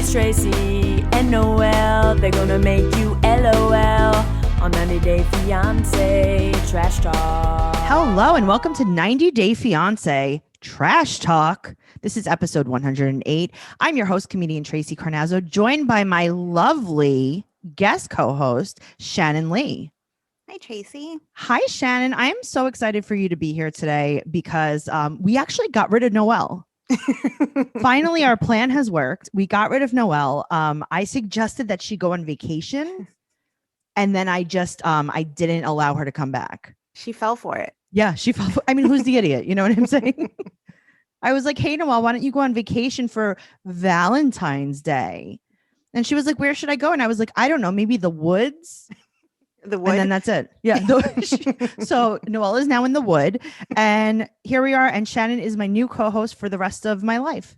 It's Tracey and Noelle. They're gonna make you LOL on 90 Day Fiance Trash Talk. Hello and welcome to 90 Day Fiance Trash Talk. This is episode 108. I'm your host, comedian Tracey Carnazzo, joined by my lovely guest co-host, Shannon Lee. Hi, Tracey. Hi, Shannon. I am so excited for you to be here today because we actually got rid of Noelle. Finally, our plan has worked. We got rid of Noelle. I suggested that she go on vacation, and then I didn't allow her to come back. She fell for it. Yeah, she fell. I mean, who's the idiot? You know what I'm saying? I was like, hey, Noelle, why don't you go on vacation for Valentine's Day? And she was like, where should I go? And I was like, I don't know, maybe the woods. The wood. And then that's it. Yeah. So Noelle is now in the wood, and here we are. And Shannon is my new co-host for the rest of my life.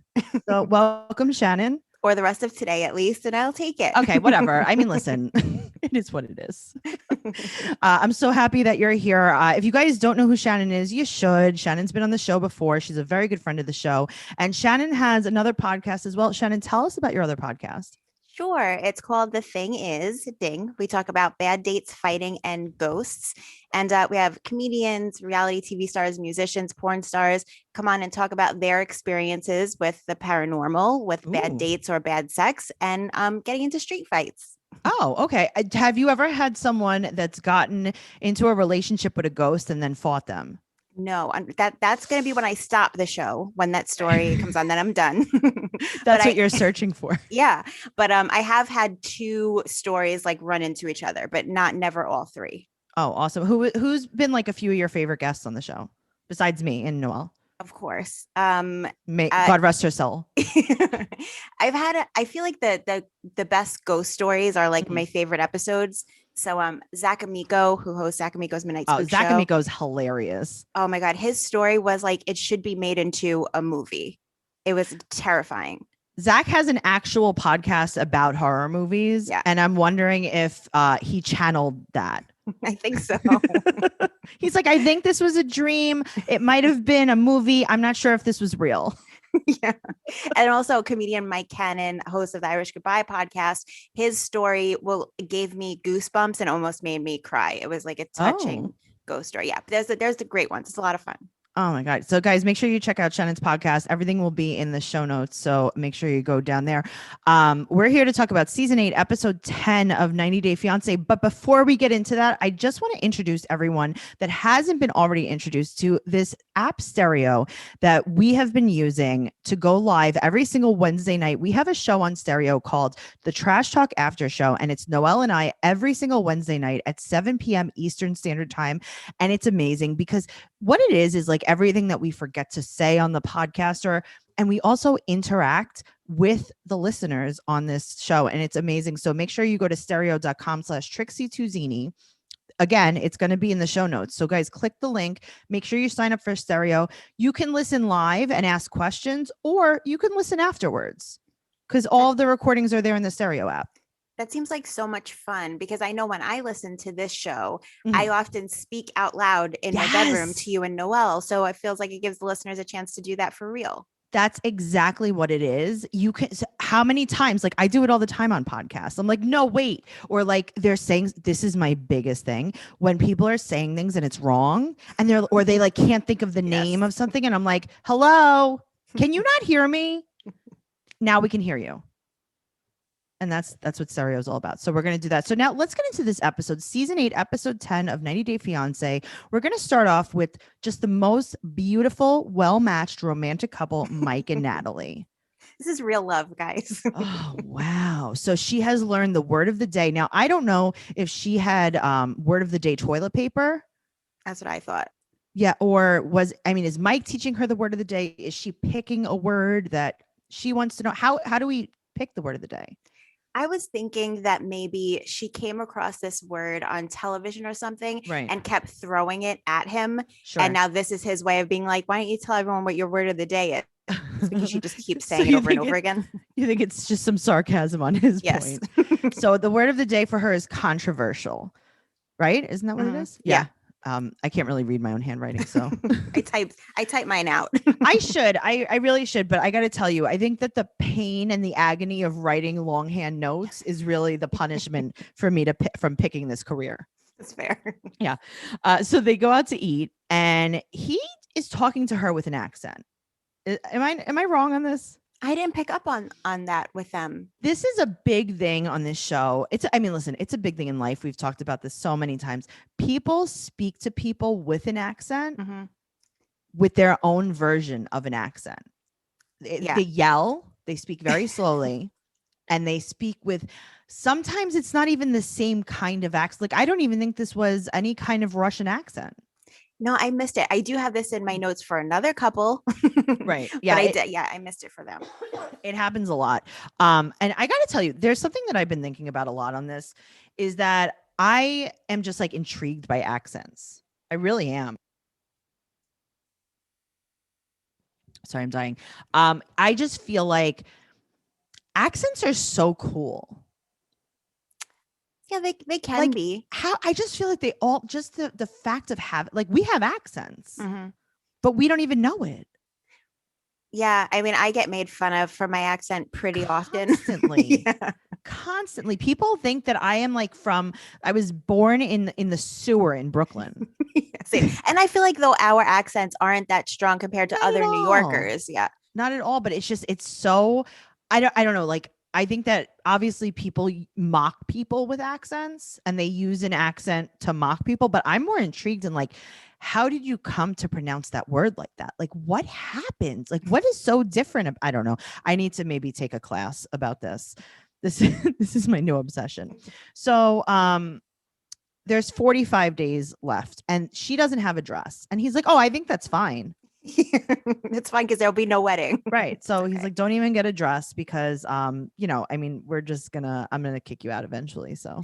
So welcome, Shannon. Or the rest of today, at least, and I'll take it. Okay, whatever. I mean, listen, it is what it is. I'm so happy that you're here. If you guys don't know who Shannon is, you should. Shannon's been on the show before. She's a very good friend of the show. And Shannon has another podcast as well. Shannon, tell us about your other podcast. Sure. It's called The Thing Is, Ding. We talk about bad dates, fighting, and ghosts. And we have comedians, reality TV stars, musicians, porn stars come on and talk about their experiences with the paranormal, with bad dates or bad sex, and getting into street fights. Oh, okay. Have you ever had someone that's gotten into a relationship with a ghost and then fought them? No, that's going to be when I stop the show, when that story comes on, then I'm done. That's what you're searching for. Yeah. But I have had two stories like run into each other, but never all three. Oh, awesome. Who's been like a few of your favorite guests on the show besides me and Noelle? Of course. God rest her soul. I feel like the best ghost stories are like my favorite episodes. So Zach Amico, who hosts Zach Amico's Midnight Spook Zach Show. Amico's hilarious. Oh my God. His story was like, it should be made into a movie. It was terrifying. Zach has an actual podcast about horror movies. Yeah. And I'm wondering if he channeled that. I think so. He's like, I think this was a dream. It might have been a movie. I'm not sure if this was real. Yeah. And also comedian Mike Cannon, host of the Irish Goodbye podcast. His story gave me goosebumps and almost made me cry. It was like a touching ghost story. Yeah. But there's the great ones. It's a lot of fun. Oh my God. So guys, make sure you check out Shannon's podcast. Everything will be in the show notes. So make sure you go down there. We're here to talk about season 8, episode 10 of 90 Day Fiance. But before we get into that, I just want to introduce everyone that hasn't been already introduced to this app Stereo that we have been using to go live every single Wednesday night. We have a show on Stereo called the Trash Talk After Show. And it's Noelle and I every single Wednesday night at 7 p.m. Eastern Standard Time. And it's amazing because what it is like everything that we forget to say on the podcast, and we also interact with the listeners on this show, and it's amazing. So make sure you go to stereo.com/Trixie2Zini. Again, it's going to be in the show notes. So guys, click the link, make sure you sign up for Stereo. You can listen live and ask questions, or you can listen afterwards because all of the recordings are there in the Stereo app. That seems like so much fun because I know when I listen to this show, I often speak out loud in my bedroom to you and Noelle. So it feels like it gives the listeners a chance to do that for real. That's exactly what it is. You can, how many times, like I do it all the time on podcasts. I'm like, no, wait. Or like they're saying, this is my biggest thing when people are saying things and it's wrong and they like can't think of the name of something. And I'm like, hello, can you not hear me? Now we can hear you. And that's what Stereo is all about. So we're going to do that. So now let's get into this episode, season 8, episode 10 of 90 Day Fiance. We're going to start off with just the most beautiful, well-matched romantic couple, Mike and Natalie. This is real love, guys. Oh, wow. So she has learned the word of the day. Now, I don't know if she had word of the day toilet paper. That's what I thought. Yeah. Or is Mike teaching her the word of the day? Is she picking a word that she wants to know? How do we pick the word of the day? I was thinking that maybe she came across this word on television or something and kept throwing it at him. Sure. And now this is his way of being like, why don't you tell everyone what your word of the day is? Because she just keeps saying it over and over again. You think it's just some sarcasm on his point. So the word of the day for her is controversial, right? Isn't that what it is? Yeah. I can't really read my own handwriting, so I typed mine out. I should. I really should, but I got to tell you, I think that the pain and the agony of writing longhand notes is really the punishment for me from picking this career. That's fair. Yeah. So they go out to eat, and he is talking to her with an accent. Am I wrong on this? I didn't pick up on that with them. This is a big thing on this show. Listen, it's a big thing in life. We've talked about this so many times. People speak to people with an accent, with their own version of an accent. They yell, they speak very slowly, and they speak with, sometimes it's not even the same kind of accent. Like, I don't even think this was any kind of Russian accent. No, I missed it. I do have this in my notes for another couple. Right. Yeah. I missed it for them. It happens a lot. And I got to tell you, there's something that I've been thinking about a lot on this, is that I am just like intrigued by accents. I really am. Sorry, I'm dying. I just feel like accents are so cool. Yeah, they can be. How I just feel like they all, just the fact of having, like, we have accents, but we don't even know it. Yeah, I mean, I get made fun of for my accent pretty often. Constantly. Constantly. People think that I am like I was born in the sewer in Brooklyn. Same. And I feel like though our accents aren't that strong compared to Not other at New all. Yorkers. Yeah. Not at all, but it's so, I don't know, like, I think that obviously people mock people with accents, and they use an accent to mock people, but I'm more intrigued in, like, how did you come to pronounce that word like that? Like, what happened? Like, what is so different? I don't know. I need to maybe take a class about this. This is my new obsession. So there's 45 days left, and she doesn't have a dress. And he's like, oh, I think that's fine. It's fine because there'll be no wedding. Right. So he's like, don't even get a dress because, I'm going to kick you out eventually. So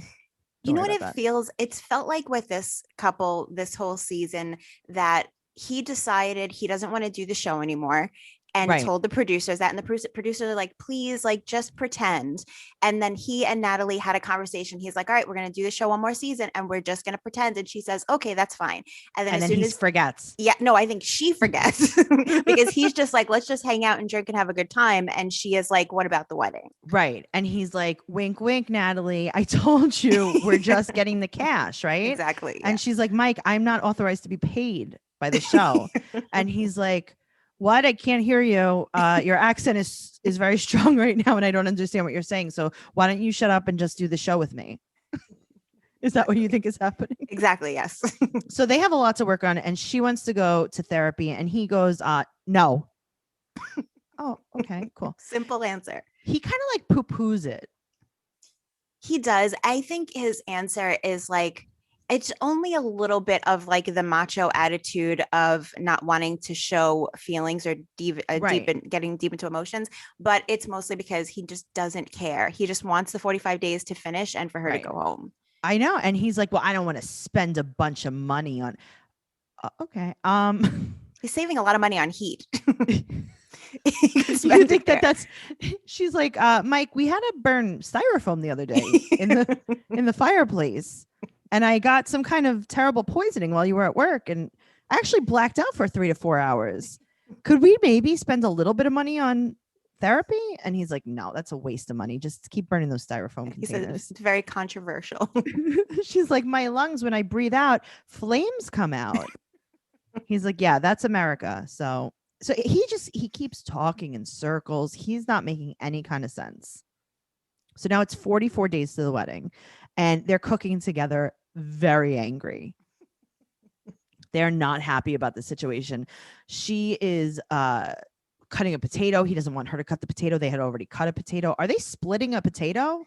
you know what it's felt like with this couple, this whole season, that he decided he doesn't want to do the show anymore. And told the producers that, and the producers are like, please, like, just pretend. And then he and Natalie had a conversation. He's like, all right, we're going to do the show one more season, and we're just going to pretend. And she says, okay, that's fine. And then he forgets. Yeah, no, I think she forgets because he's just like, let's just hang out and drink and have a good time. And she is like, what about the wedding? Right. And he's like, wink, wink, Natalie, I told you we're just getting the cash. Right. Exactly. And she's like, Mike, I'm not authorized to be paid by the show. And he's like, what? I can't hear you. Your accent is very strong right now, and I don't understand what you're saying. So why don't you shut up and just do the show with me? Is that what you think is happening? Exactly. Yes. So they have a lot to work on, and she wants to go to therapy, and he goes, no. Oh, okay, cool. Simple answer. He kind of like poo-poos it. He does. I think his answer is like, it's only a little bit of like the macho attitude of not wanting to show feelings or getting deep into emotions, but it's mostly because he just doesn't care. He just wants the 45 days to finish and for her to go home. I know. And he's like, well, I don't want to spend a bunch of money on. Okay. He's saving a lot of money on heat. You think that's she's like, Mike, we had to burn styrofoam the other day in the fireplace. And I got some kind of terrible poisoning while you were at work, and I actually blacked out for 3 to 4 hours. Could we maybe spend a little bit of money on therapy? And he's like, no, that's a waste of money. Just keep burning those styrofoam containers. It's very controversial. She's like, my lungs, when I breathe out, flames come out. He's like, yeah, that's America. So he keeps talking in circles. He's not making any kind of sense. So now it's 44 days to the wedding, and they're cooking together, very angry. They're not happy about the situation. She is cutting a potato. He doesn't want her to cut the potato. They had already cut a potato. Are they splitting a potato?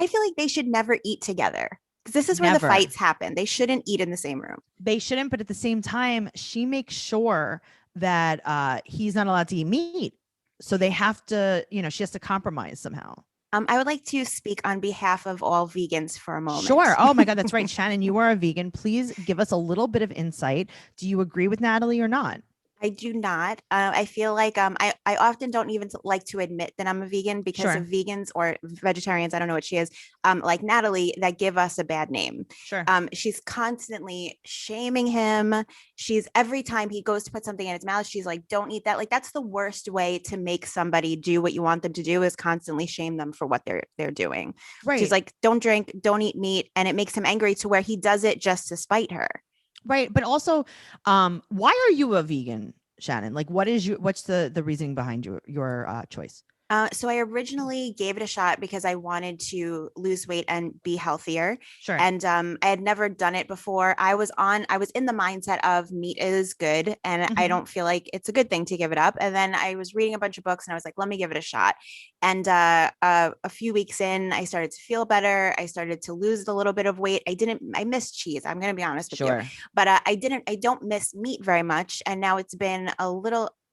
I feel like they should never eat together, because this is where the fights happen. They shouldn't eat in the same room. They shouldn't, but at the same time, she makes sure that he's not allowed to eat meat. So they have to, she has to compromise somehow. I would like to speak on behalf of all vegans for a moment. Sure. Oh my God, that's right. Shannon, you are a vegan. Please give us a little bit of insight. Do you agree with Natalie or not? I do not. I feel like I often don't even like to admit that I'm a vegan because Sure. of vegans or vegetarians. I don't know what she is. Like Natalie, that give us a bad name. Sure. She's constantly shaming him. She's every time he goes to put something in his mouth, she's like, "Don't eat that." Like that's the worst way to make somebody do what you want them to do is constantly shame them for what they're doing. Right. She's like, "Don't drink, don't eat meat," and it makes him angry to where he does it just to spite her. Right. But also, why are you a vegan, Shannon? Like, what's the reasoning behind your choice? So I originally gave it a shot because I wanted to lose weight and be healthier. Sure. And I had never done it before. I was in the mindset of meat is good and I don't feel like it's a good thing to give it up. And then I was reading a bunch of books and I was like, let me give it a shot. And a few weeks in, I started to feel better. I started to lose a little bit of weight. I missed cheese. I'm going to be honest with you, but I don't miss meat very much. And now it's been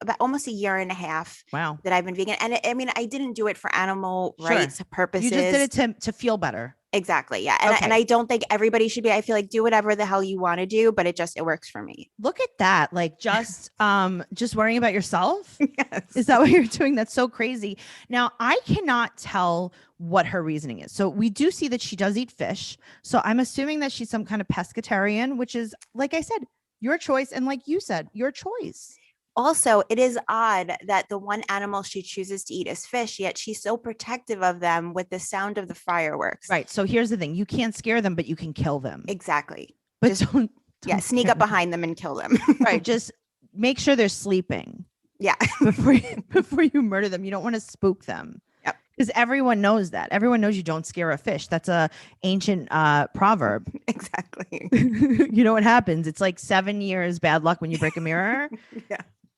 about almost a year and a half that I've been vegan. And I mean, I didn't do it for animal rights purposes. You just did it to feel better. Exactly. Yeah. And I don't think everybody should be, I feel like do whatever the hell you want to do, but it works for me. Look at that. Like just worrying about yourself. Yes. Is that what you're doing? That's so crazy. Now I cannot tell what her reasoning is. So we do see that she does eat fish. So I'm assuming that she's some kind of pescatarian, which is, like I said, your choice. And like you said, your choice. Also, it is odd that the one animal she chooses to eat is fish, yet she's so protective of them with the sound of the fireworks. Right. So here's the thing. You can't scare them, but you can kill them. Exactly. But don't sneak up behind them and kill them. Right. Just make sure they're sleeping. Yeah. before you murder them. You don't want to spook them. Yep. Because everyone knows that. Everyone knows you don't scare a fish. That's a ancient proverb. Exactly. You know what happens? It's like 7 years bad luck when you break a mirror. Yeah.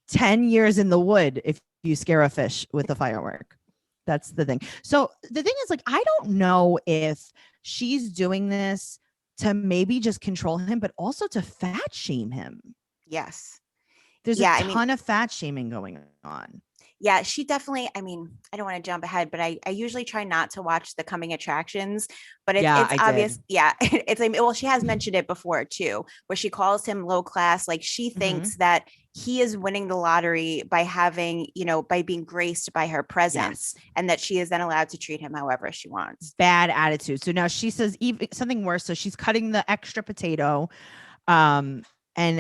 10 years in the wood if you scare a fish with a firework. That's the thing. So the thing is, like, I don't know if she's doing this to maybe just control him, but also to fat shame him. Yes. There's a ton of fat shaming going on. Yeah, she definitely, I mean, I don't want to jump ahead, but I usually try not to watch the coming attractions, but it's obvious. Yeah. It's like, well, she has mentioned it before too, where she calls him low class. Like she thinks that he is winning the lottery by having, by being graced by her presence and that she is then allowed to treat him however she wants. Bad attitude. So now she says even something worse. So she's cutting the extra potato. And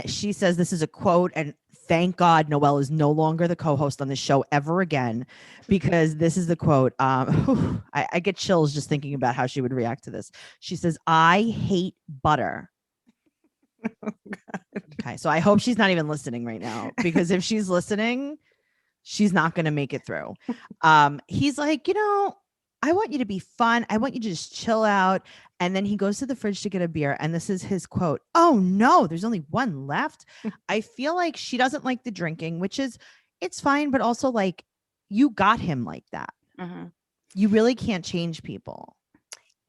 she says, this is a quote, and thank God Noelle is no longer the co-host on the show ever again, because this is the quote. I get chills just thinking about how she would react to this. She says, "I hate butter." Oh, okay, so I hope she's not even listening right now, because if she's listening, she's not going to make it through. He's like, I want you to be fun. I want you to just chill out. And then he goes to the fridge to get a beer. And this is his quote. "Oh no, there's only one left." I feel like she doesn't like the drinking, which is, it's fine. But also, like, you got him like that. You really can't change people.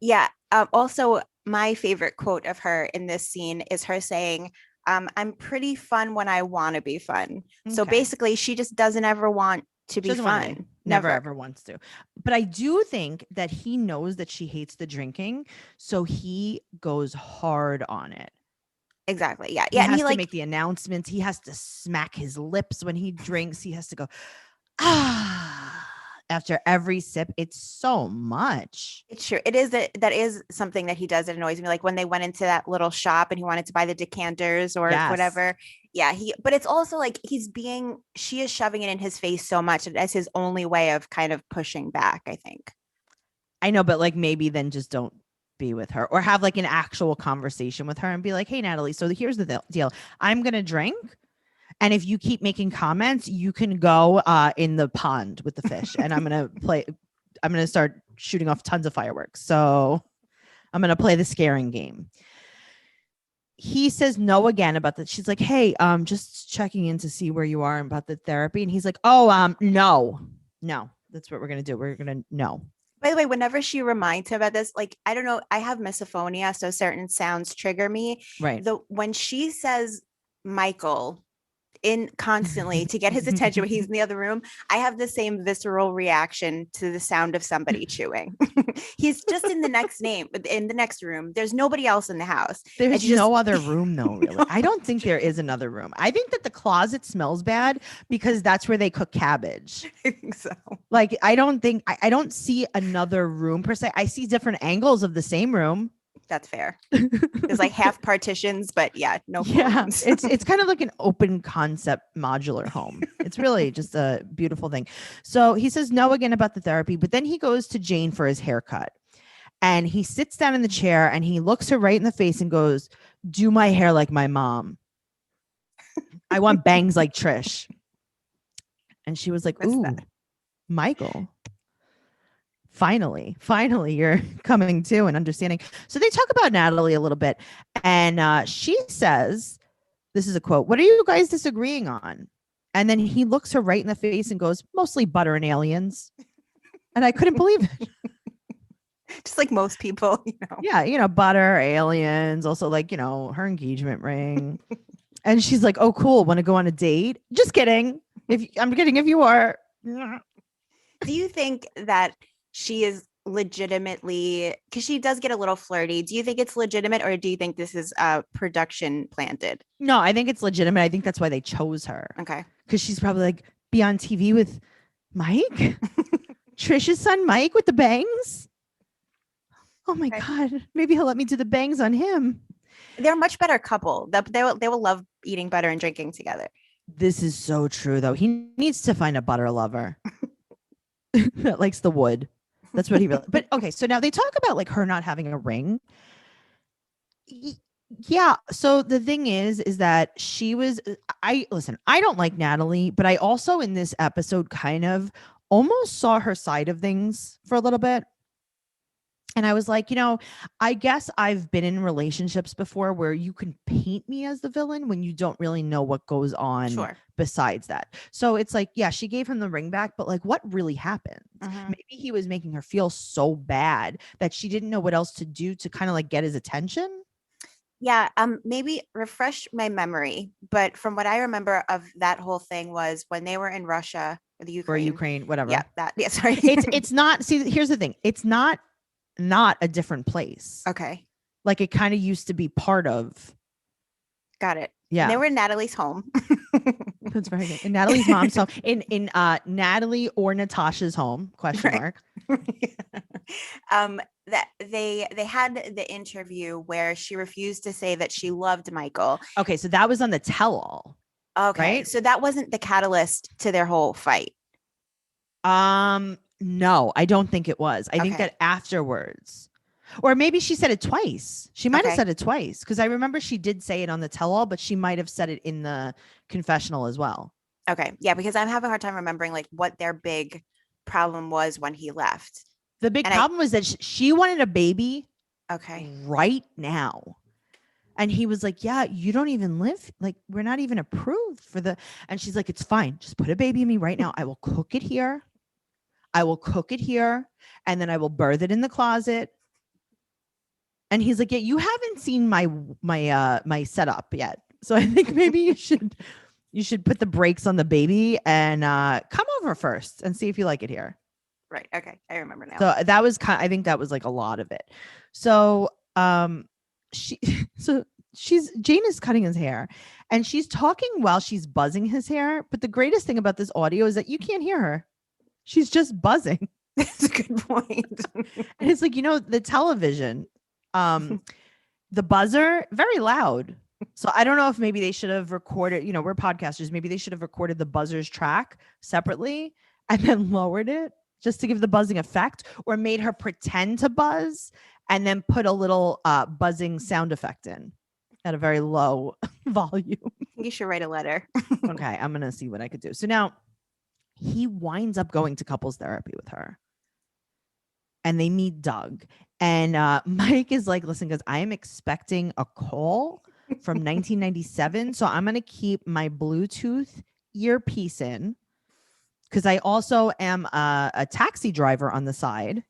Yeah. Also, my favorite quote of her in this scene is her saying, "I'm pretty fun when I want to be fun." Okay. So basically, she just doesn't ever want to be fun. Never ever wants to. But I do think that he knows that she hates the drinking, so he goes hard on it. Exactly. Yeah. He has to make the announcements. He has to smack his lips when he drinks. He has to go, after every sip. It's so much. It's true. It is that is something that he does that annoys me. Like when they went into that little shop and he wanted to buy the decanters or whatever. Yeah. But it's also like she is shoving it in his face so much that that's his only way of kind of pushing back, I think. I know, but like maybe then just don't be with her, or have like an actual conversation with her and be like, "Hey, Natalie, so here's the deal. I'm going to drink. And if you keep making comments, you can go in the pond with the fish, and I'm going to start shooting off tons of fireworks. So I'm going to play the scaring game." He says no again about that. She's like, "Hey, just checking in to see where you are about the therapy." And he's like, "Oh, no, that's what we're going to do. We're going to no." By the way, whenever she reminds him about this, like, I don't know, I have misophonia, so certain sounds trigger me. Right. When she says Michael, in constantly to get his attention when he's in the other room. I have the same visceral reaction to the sound of somebody chewing. He's just in the next room. There's nobody else in the house. There's no other room though, really. I don't think there is another room. I think that the closet smells bad because that's where they cook cabbage. I think so. Like, I don't see another room per se. I see different angles of the same room. That's fair. There's like half partitions, but yeah, no. Yeah, it's kind of like an open concept modular home. It's really just a beautiful thing. So he says no again about the therapy, but then he goes to Jane for his haircut. And he sits down in the chair and he looks her right in the face and goes, "Do my hair like my mom. I want bangs like Trish." And she was like, "Ooh, Michael. Finally, you're coming to and understanding." So they talk about Natalie a little bit. And she says, this is a quote, "What are you guys disagreeing on?" And then he looks her right in the face and goes, "Mostly butter and aliens." And I couldn't believe it. Just like most people, Yeah, butter, aliens, also like, her engagement ring. And she's like, "Oh, cool. Want to go on a date?" Just kidding. I'm kidding if you are. Do you think that she is legitimately, because she does get a little flirty, do you think it's legitimate or do you think this is production planted? No, I think it's legitimate. I think that's why they chose her. Okay. Because she's probably like, be on TV with Mike? Trish's son Mike with the bangs? Oh my God. Maybe he'll let me do the bangs on him. They're a much better couple. They will love eating butter and drinking together. This is so true, though. He needs to find a butter lover that likes the wood. That's what he really. But okay, so now they talk about like her not having a ring. Yeah. So the thing is that she was. I don't like Natalie, but I also in this episode kind of almost saw her side of things for a little bit. And I was like, I guess I've been in relationships before where you can paint me as the villain when you don't really know what goes on besides that. So it's like, yeah, she gave him the ring back, but like what really happened? Maybe he was making her feel so bad that she didn't know what else to do to kind of like get his attention. Yeah, maybe refresh my memory. But from what I remember of that whole thing was when they were in Russia or the Ukraine. Whatever. Yeah, sorry. It's not, see, here's the thing. It's not a different place. Okay. Like it kind of used to be part of. Got it. Yeah. And they were in Natalie's home. That's very good. In Natalie's mom's home. In Natalie or Natasha's home, question mark. That they had the interview where she refused to say that she loved Michael. Okay, so that was on the tell-all. Okay. Right? So that wasn't the catalyst to their whole fight. No, I don't think it was. I think that afterwards, or maybe she said it twice. She might have said it twice because I remember she did say it on the tell-all, but she might have said it in the confessional as well. Okay. Yeah, because I'm having a hard time remembering like what their big problem was when he left. The big problem was that she wanted a baby right now. And he was like, "Yeah, you don't even live, like, we're not even approved for the," and she's like, "It's fine. Just put a baby in me right now. I will cook it here. And then I will birth it in the closet." And he's like, "Yeah, you haven't seen my setup yet. So I think maybe you should put the brakes on the baby and come over first and see if you like it here." Right. Okay. I remember now. So that was I think that was like a lot of it. So Jane is cutting his hair and she's talking while she's buzzing his hair. But the greatest thing about this audio is that you can't hear her. She's just buzzing. That's a good point. And it's like, the television, the buzzer, very loud. So I don't know if maybe they should have recorded, we're podcasters. Maybe they should have recorded the buzzer's track separately and then lowered it just to give the buzzing effect, or made her pretend to buzz and then put a little buzzing sound effect in at a very low volume. You should write a letter. Okay, I'm going to see what I could do. So now he winds up going to couples therapy with her. And they meet Doug. And Mike is like, "Listen, because I am expecting a call from 1997. So I'm going to keep my Bluetooth earpiece in. Because I also am a taxi driver on the side.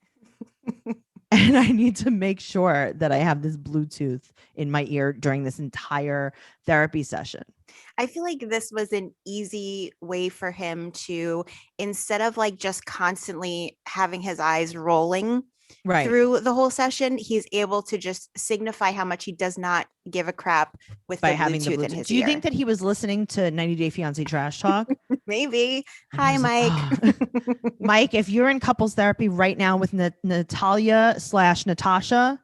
and I need to make sure that I have this Bluetooth in my ear during this entire therapy session. I feel like this was an easy way for him to, instead of like just constantly having his eyes rolling Right. through the whole session, he's able to just signify how much he does not give a crap with By the having the Bluetooth in Bluetooth. his Do you ear. think that he was listening to 90 Day Fiance Trash Talk? Maybe. And Hi, he was Mike. like, "Oh." Mike, if you're in couples therapy right now with Natalia/Natasha,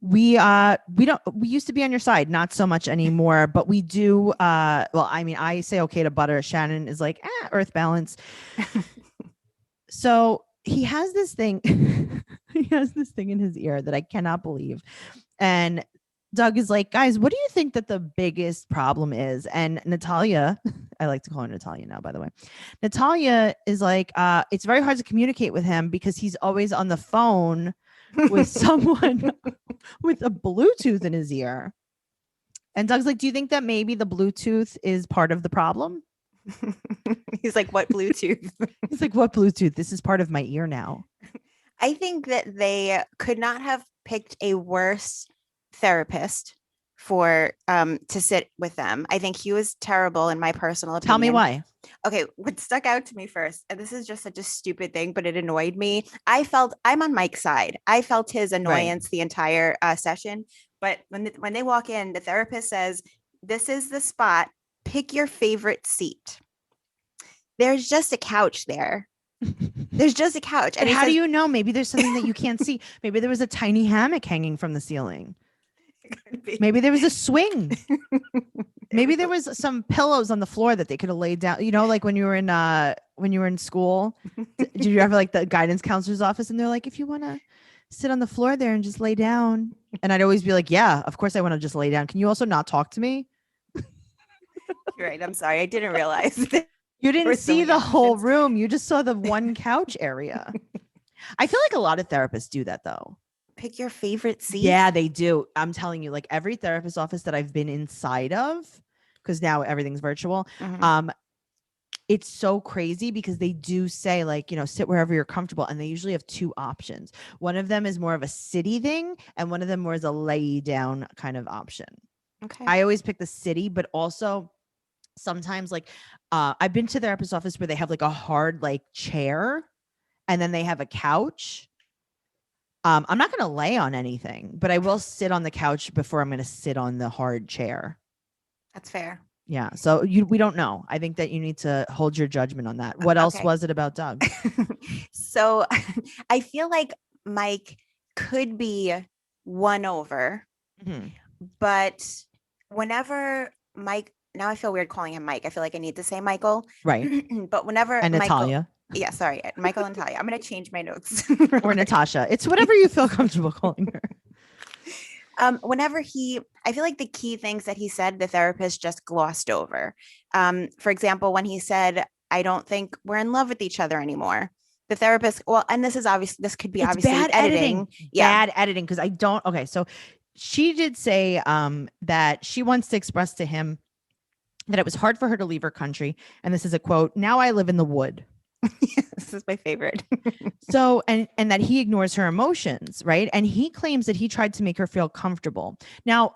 we used to be on your side, not so much anymore, but we do well, I mean, I say okay to butter. Shannon is like, earth balance. So he has this thing he has this thing in his ear that I cannot believe. And Doug is like, guys, what do you think that the biggest problem is? And Natalia, I like to call her Natalia now, by the way. Natalia is like, it's very hard to communicate with him because he's always on the phone with someone with a Bluetooth in his ear. And Doug's like, do you think that maybe the Bluetooth is part of the problem? He's like, what Bluetooth? He's like, what Bluetooth? This is part of my ear now. I think that they could not have picked a worse therapist for to sit with them. I think he was terrible in my personal opinion. Tell me why. Okay, what stuck out to me first, and this is just such a stupid thing, but it annoyed me. I felt I'm on Mike's side. I felt his annoyance the entire session. But when they walk in, the therapist says, "This is the spot. Pick your favorite seat." There's just a couch there. There's just a couch. And how do you know? Maybe there's something that you can't see. Maybe there was a tiny hammock hanging from the ceiling. Maybe there was a swing. Maybe there was some pillows on the floor that they could have laid down. You know, like when you were in school, did you ever like the guidance counselor's office? And they're like, if you want to sit on the floor there and just lay down. And I'd always be like, yeah, of course I want to just lay down. Can you also not talk to me? You're right. I'm sorry. I didn't realize. You didn't see the whole room. You just saw the one couch area. I feel like a lot of therapists do that though. Pick your favorite seat. Yeah, they do. I'm telling you, like every therapist office that I've been inside of, because now everything's virtual. Mhm. It's so crazy because they do say like, you know, sit wherever you're comfortable. And they usually have two options. One of them is more of a city thing. And one of them more is a lay down kind of option. Okay. I always pick the city, but also sometimes like I've been to therapist office where they have like a hard like chair and then they have a couch. I'm not going to lay on anything, but I will sit on the couch before I'm going to sit on the hard chair. That's fair. Yeah. So we don't know. I think that you need to hold your judgment on that. What else was it about Doug? So I feel like Mike could be won over, but whenever Mike, now I feel weird calling him Mike. I feel like I need to say Michael. Right. But whenever And Michael, Natalia. Yeah, sorry, Michael and Talia. I'm going to change my notes. Or Natasha. It's whatever you feel comfortable calling her. Whenever I feel like the key things that he said, the therapist just glossed over. For example, when he said, I don't think we're in love with each other anymore. The therapist, well, and this could be obviously bad editing. Yeah. Bad editing. Because I don't. Okay. So she did say that she wants to express to him that it was hard for her to leave her country. And this is a quote. Now I live in the wood. This is my favorite. So, and that he ignores her emotions, right? And he claims that he tried to make her feel comfortable. Now,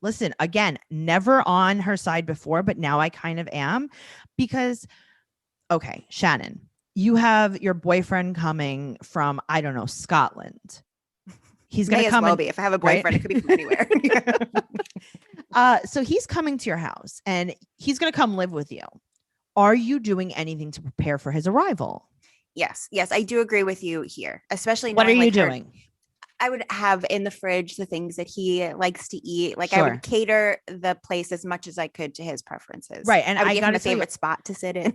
listen, again, never on her side before, but now I kind of am because, okay, Shannon, you have your boyfriend coming from, I don't know, Scotland. He's going to come. Well be. If I have a boyfriend, right? It could be from anywhere. So he's coming to your house and he's going to come live with you. Are you doing anything to prepare for his arrival? Yes, I do agree with you here, especially. What are you doing? I would have in the fridge the things that he likes to eat. Like Sure. I would cater the place as much as I could to his preferences. Right. And I would give him a favorite spot to sit in.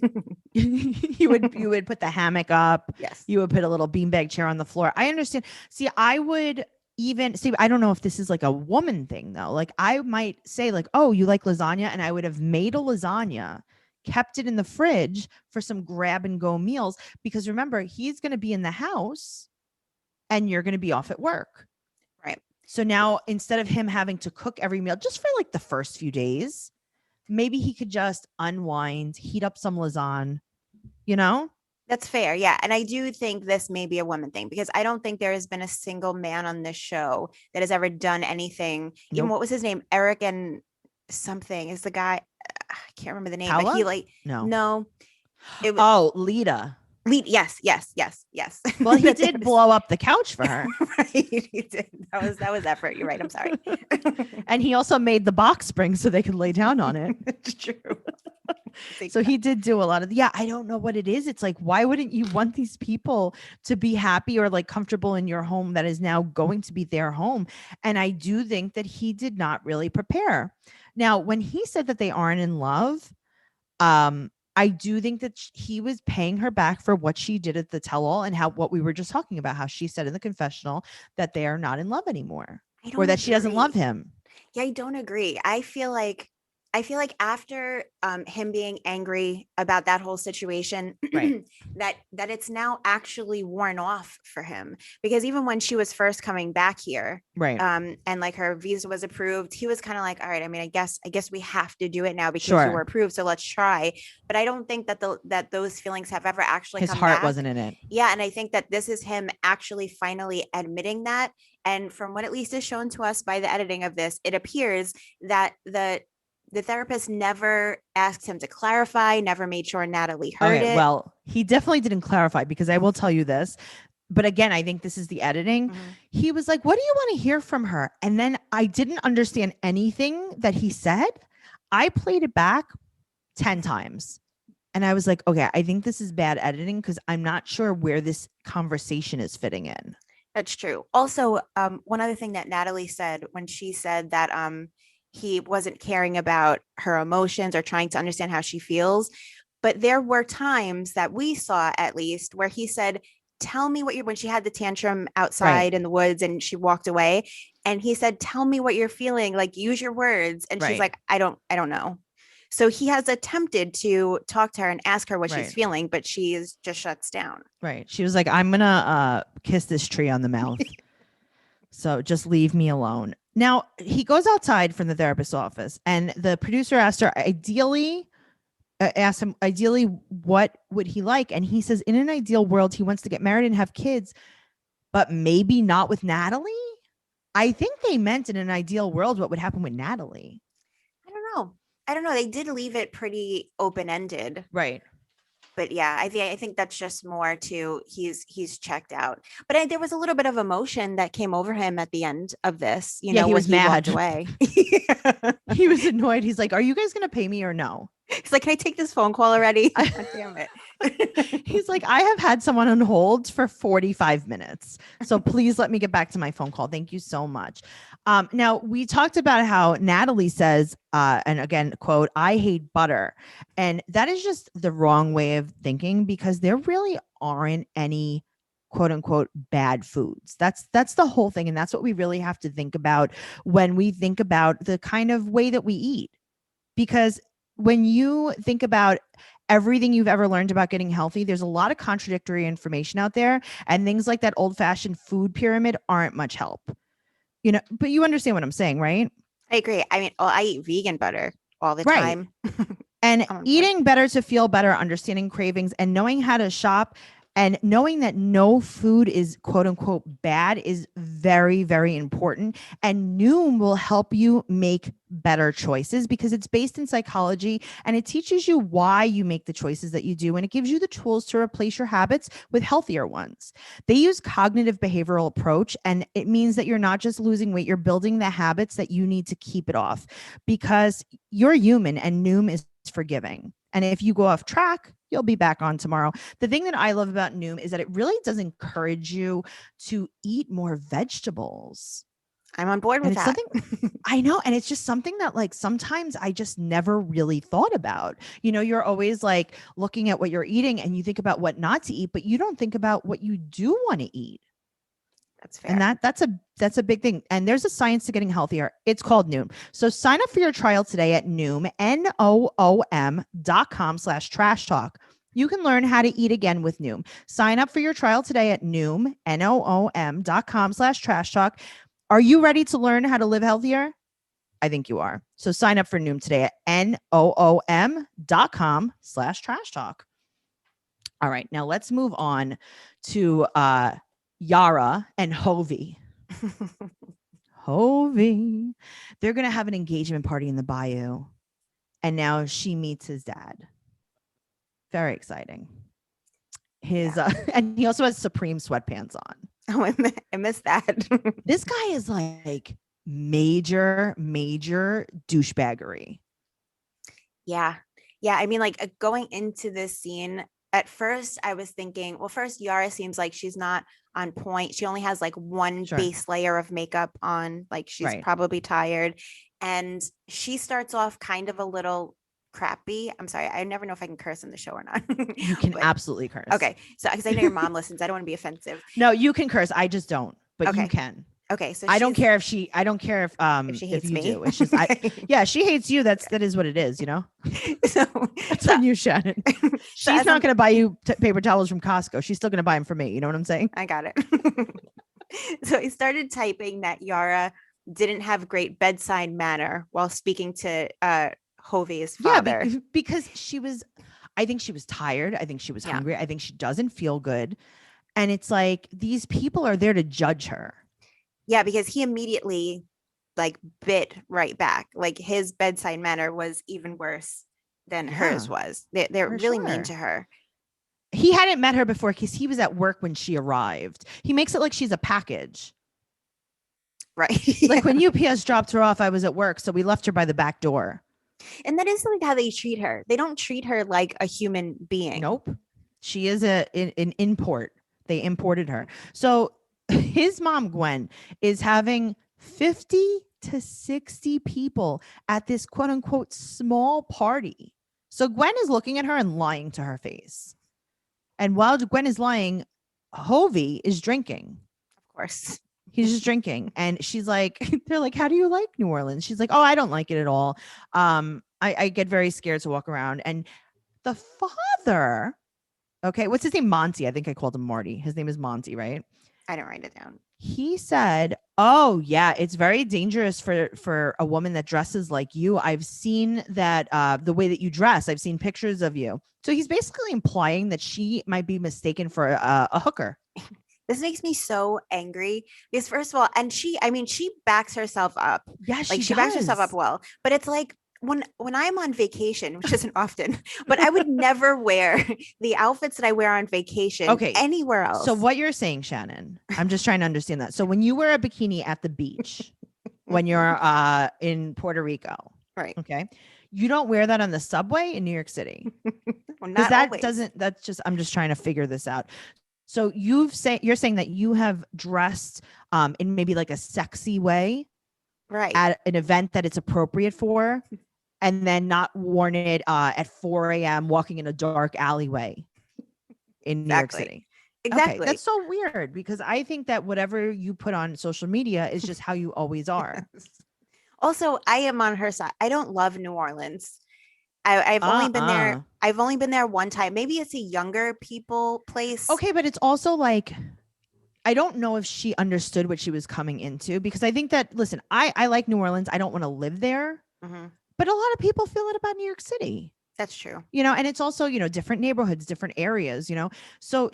you would put the hammock up. Yes. You would put a little beanbag chair on the floor. I understand. See, I would even see, I don't know if this is like a woman thing though. Like I might say like, oh, you like lasagna? And I would have made a lasagna, kept it in the fridge for some grab and go meals, because remember, he's going to be in the house and you're going to be off at work. Right. So now instead of him having to cook every meal just for like the first few days, maybe he could just unwind, heat up some lasagna, you know? That's fair. Yeah. And I do think this may be a woman thing because I don't think there has been a single man on this show that has ever done anything. Even Nope. what was his name? Eric and something is the guy. I can't remember the name, but he Paula? like, No. no, it was Oh, Lita. lead. Yes. Yes. Yes. Yes. Well, he That did was- blow up the couch for her. Right. He did. That was effort. You're right. I'm sorry. And he also made the box spring so they could lay down on it. It's true. So he did do a lot of, yeah, I don't know what it is. It's like, why wouldn't you want these people to be happy or like comfortable in your home that is now going to be their home? And I do think that he did not really prepare. Now, when he said that they aren't in love, I do think that he was paying her back for what she did at the tell-all and what we were just talking about, how she said in the confessional that they are not in love anymore or that she doesn't love him. Yeah, I don't agree. I feel like after him being angry about that whole situation, Right. that it's now actually worn off for him. Because even when she was first coming back here, Right. and like her visa was approved, he was kind of like, all right, I mean, I guess we have to do it now because Sure. you were approved, so let's try. But I don't think that that those feelings have ever actually His come heart back. wasn't in it. Yeah, and I think that this is him actually finally admitting that. And from what at least is shown to us by the editing of this, it appears that the therapist never asked him to clarify, never made sure Natalie heard it. Well, he definitely didn't clarify because I will tell you this. But again, I think this is the editing. Mhm. He was like, what do you want to hear from her? And then I didn't understand anything that he said. I played it back 10 times. And I was like, okay, I think this is bad editing because I'm not sure where this conversation is fitting in. That's true. Also, one other thing that Natalie said when she said that he wasn't caring about her emotions or trying to understand how she feels. But there were times that we saw, at least, where he said, tell me what when she had the tantrum outside in the woods and she walked away. And he said, tell me what you're feeling, like use your words. And she's like, I don't know. So he has attempted to talk to her and ask her what she's feeling, but she just shuts down. Right. She was like, I'm going to kiss this tree on the mouth. So just leave me alone. Now, he goes outside from the therapist's office and the producer asked her asked him ideally what would he like, and he says in an ideal world he wants to get married and have kids, but maybe not with Natalie. I think they meant in an ideal world what would happen with Natalie. I don't know. They did leave it pretty open-ended. Right. But yeah, I think that's just more to he's checked out. But there was a little bit of emotion that came over him at the end of this. You know, he was mad. Away. He was annoyed. He's like, "Are you guys going to pay me or no?" He's like, "Can I take this phone call already?" God damn it. He's like, "I have had someone on hold for 45 minutes. So please let me get back to my phone call. Thank you so much." Now we talked about how Natalie says, and again, quote, "I hate butter." And that is just the wrong way of thinking because there really aren't any quote unquote bad foods. That's the whole thing. And that's what we really have to think about when we think about the kind of way that we eat. Because when you think about everything you've ever learned about getting healthy, there's a lot of contradictory information out there, and things like that old-fashioned food pyramid aren't much help. You know, but you understand what I'm saying, right? I agree. I mean, I eat vegan butter all the time. And eating better to feel better, understanding cravings, and knowing how to shop and knowing that no food is quote unquote bad is very, very important. And Noom will help you make better choices because it's based in psychology and it teaches you why you make the choices that you do. And it gives you the tools to replace your habits with healthier ones. They use cognitive behavioral approach, and it means that you're not just losing weight, you're building the habits that you need to keep it off because you're human and Noom is forgiving. And if you go off track, you'll be back on tomorrow. The thing that I love about Noom is that it really does encourage you to eat more vegetables. I'm on board with that. I know. And it's just something that like sometimes I just never really thought about. You know, you're always like looking at what you're eating and you think about what not to eat, but you don't think about what you do want to eat. That's fair. And that's a big thing. And there's a science to getting healthier. It's called Noom. So sign up for your trial today at Noom, Noom.com/trash talk. You can learn how to eat again with Noom. Sign up for your trial today at Noom, Noom.com/trash talk. Are you ready to learn how to live healthier? I think you are. So sign up for Noom today at Noom.com/trash talk. All right, now let's move on to Yara and Jovi. Jovi. They're going to have an engagement party in the bayou. And now she meets his dad. Very exciting. And he also has Supreme sweatpants on. Oh, I missed that. This guy is like major douchebaggery. Yeah. I mean, like going into this scene, at first I was thinking, well, first Yara seems like she's not on point. She only has like one base layer of makeup on, like she's probably tired. And she starts off kind of a little crappy. I'm sorry, I never know if I can curse in the show or not. You can absolutely curse. Okay, so because I know your mom listens, I don't want to be offensive. No, you can curse. I just don't, but you can. Okay, so I don't care if she hates me. do. It's just she hates you. That is what it is, you know. That's on you, Shannon. She's not going to buy you paper towels from Costco. She's still going to buy them for me. You know what I'm saying? I got it. So I started typing that Yara didn't have great bedside manner while speaking to Jovi's father. Yeah, because I think she was tired. I think she was hungry. I think she doesn't feel good. And it's like, these people are there to judge her. Yeah, because he immediately like bit right back. Like his bedside manner was even worse than hers was. They're really mean to her. He hadn't met her before because he was at work when she arrived. He makes it like she's a package. Right. Like when UPS dropped her off, I was at work. So we left her by the back door. And that is like how they treat her. They don't treat her like a human being. Nope. She is an import. They imported her. So his mom, Gwen, is having 50 to 60 people at this quote unquote small party. So Gwen is looking at her and lying to her face. And while Gwen is lying, Jovi is drinking. Of course. He's just drinking. And she's like, they're like, how do you like New Orleans? She's like, oh, I don't like it at all. I get very scared to walk around. And the father, okay, what's his name? Monty. I think I called him Marty. His name is Monty, right? I didn't write it down. He said, oh, yeah, it's very dangerous for a woman that dresses like you. I've seen that the way that you dress. I've seen pictures of you. So he's basically implying that she might be mistaken for a hooker. This makes me so angry because first of all, and she backs herself up. Yeah, she backs herself up well. But it's like when I'm on vacation, which isn't often, but I would never wear the outfits that I wear on vacation anywhere else. So what you're saying, Shannon, I'm just trying to understand that. So when you wear a bikini at the beach, when you're in Puerto Rico, right? Okay, you don't wear that on the subway in New York City. Well, not always. I'm just trying to figure this out. So you're saying that you have dressed in maybe like a sexy way, right, at an event that it's appropriate for, and then not worn it at 4 a.m. walking in a dark alleyway in New York City. Exactly. Okay, that's so weird because I think that whatever you put on social media is just how you always are. Also, I am on her side. I don't love New Orleans. I've only been there. I've only been there one time. Maybe it's a younger people place. Okay, but it's also like, I don't know if she understood what she was coming into, because I think that, listen, I like New Orleans. I don't want to live there, but a lot of people feel it about New York City. That's true. You know, and it's also, you know, different neighborhoods, different areas, you know, so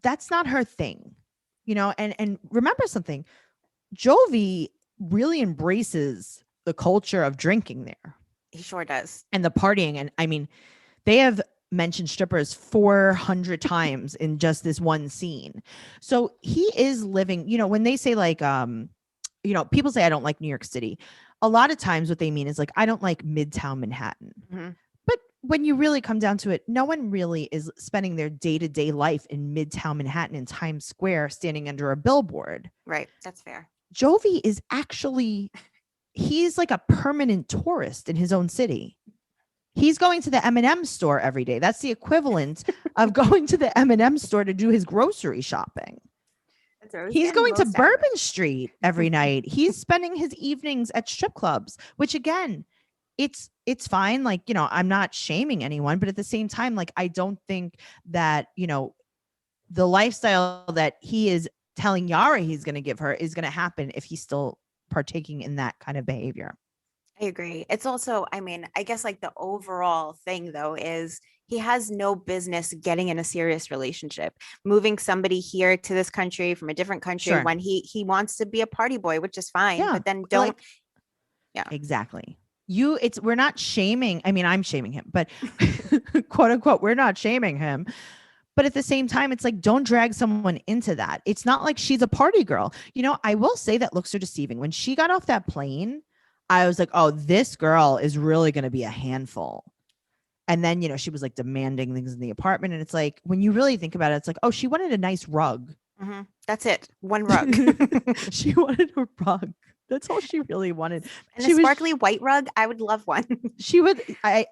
that's not her thing, you know, and remember something, Jovi really embraces the culture of drinking there. He sure does. And the partying. And I mean, they have mentioned strippers 400 times in just this one scene. So he is living, you know, when they say like, you know, people say, I don't like New York City. A lot of times what they mean is like, I don't like Midtown Manhattan. But when you really come down to it, no one really is spending their day-to-day life in Midtown Manhattan in Times Square, standing under a billboard. Right. That's fair. Jovi is actually, he's like a permanent tourist in his own city. He's going to the M&M store every day. That's the equivalent of going to the M&M store to do his grocery shopping. He's going to Bourbon Street every night. He's spending his evenings at strip clubs, which again, it's fine. Like, you know, I'm not shaming anyone, but at the same time, like, I don't think that, you know, the lifestyle that he is telling Yara he's going to give her is going to happen if he's still partaking in that kind of behavior. I agree. It's also, I mean, I guess like the overall thing though is he has no business getting in a serious relationship, moving somebody here to this country from a different country Sure. when he wants to be a party boy, which is fine, Yeah. but then don't, Like, yeah. exactly. We're not shaming. I mean, I'm shaming him, but quote unquote, we're not shaming him. But at the same time, it's like, don't drag someone into that. It's not like she's a party girl. I will say that looks are deceiving. When she got off that plane, I was like, oh, this girl is really going to be a handful. And then, she was like demanding things in the apartment. And it's like, when you really think about it, it's like, oh, she wanted a nice rug. That's it. One rug. She wanted a rug. That's all she really wanted. And She a was- sparkly white rug, I would love one. I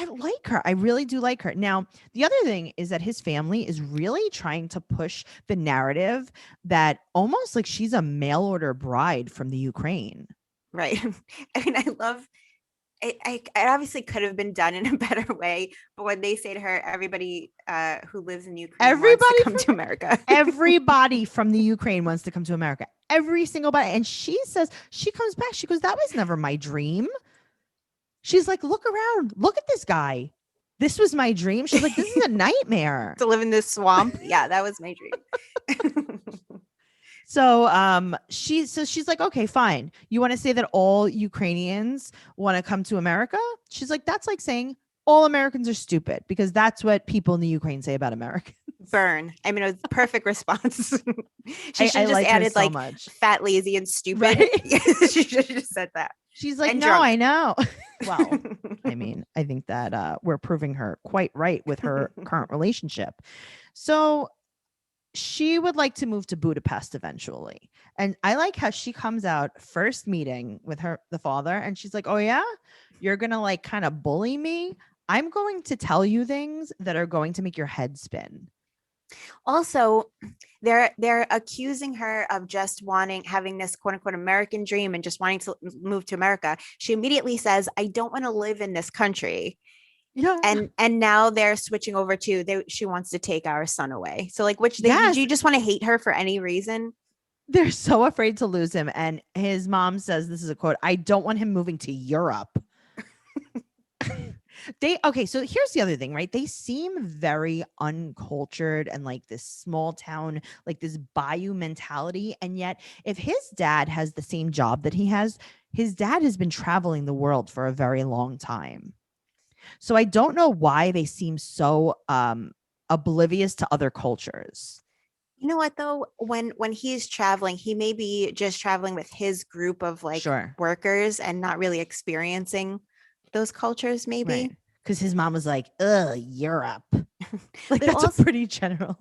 like her. I really do like her. Now, the other thing is that his family is really trying to push the narrative that almost like she's a mail order bride from the Ukraine. Right. I mean, I love it. It obviously could have been done in a better way, but when they say to her, everybody who lives in Ukraine wants to come to America. Everybody from the Ukraine wants to come to America. Every single body. And she says, she comes back. She goes, that was never my dream. She's like, look around. Look at this guy. This was my dream. She's like, this is a nightmare. To live in this swamp. Yeah, that was my dream. So she's like, okay, fine. You want to say that all Ukrainians want to come to America? She's like, that's like saying all Americans are stupid, because that's what people in the Ukraine say about Americans. Burn. I mean, it was the perfect response. She should have just like added so like much. Fat, lazy, and stupid. Right? She should have just said that. She's like, And no, drunk. I know. Well, I mean, I think that we're proving her quite right with her current relationship. So she would like to move to Budapest eventually. And I like how she comes out first meeting with the father, and she's like, oh yeah, you're going to like kind of bully me. I'm going to tell you things that are going to make your head spin. Also, they're accusing her of just having this quote unquote American dream and just wanting to move to America. She immediately says, I don't want to live in this country. Yeah. And now they're switching over to she wants to take our son away. So like, Yes. do you just want to hate her for any reason? They're so afraid to lose him. And his mom says, this is a quote, I don't want him moving to Europe. So here's the other thing, right? They seem very uncultured and like this small town, like this bayou mentality. And yet if his dad has the same job that he has, his dad has been traveling the world for a very long time. So I don't know why they seem so oblivious to other cultures. You know what though? When he's traveling, he may be just traveling with his group of like workers and not really experiencing those cultures, maybe. Because his mom was like, ugh, Europe. Like, that's also, a pretty general.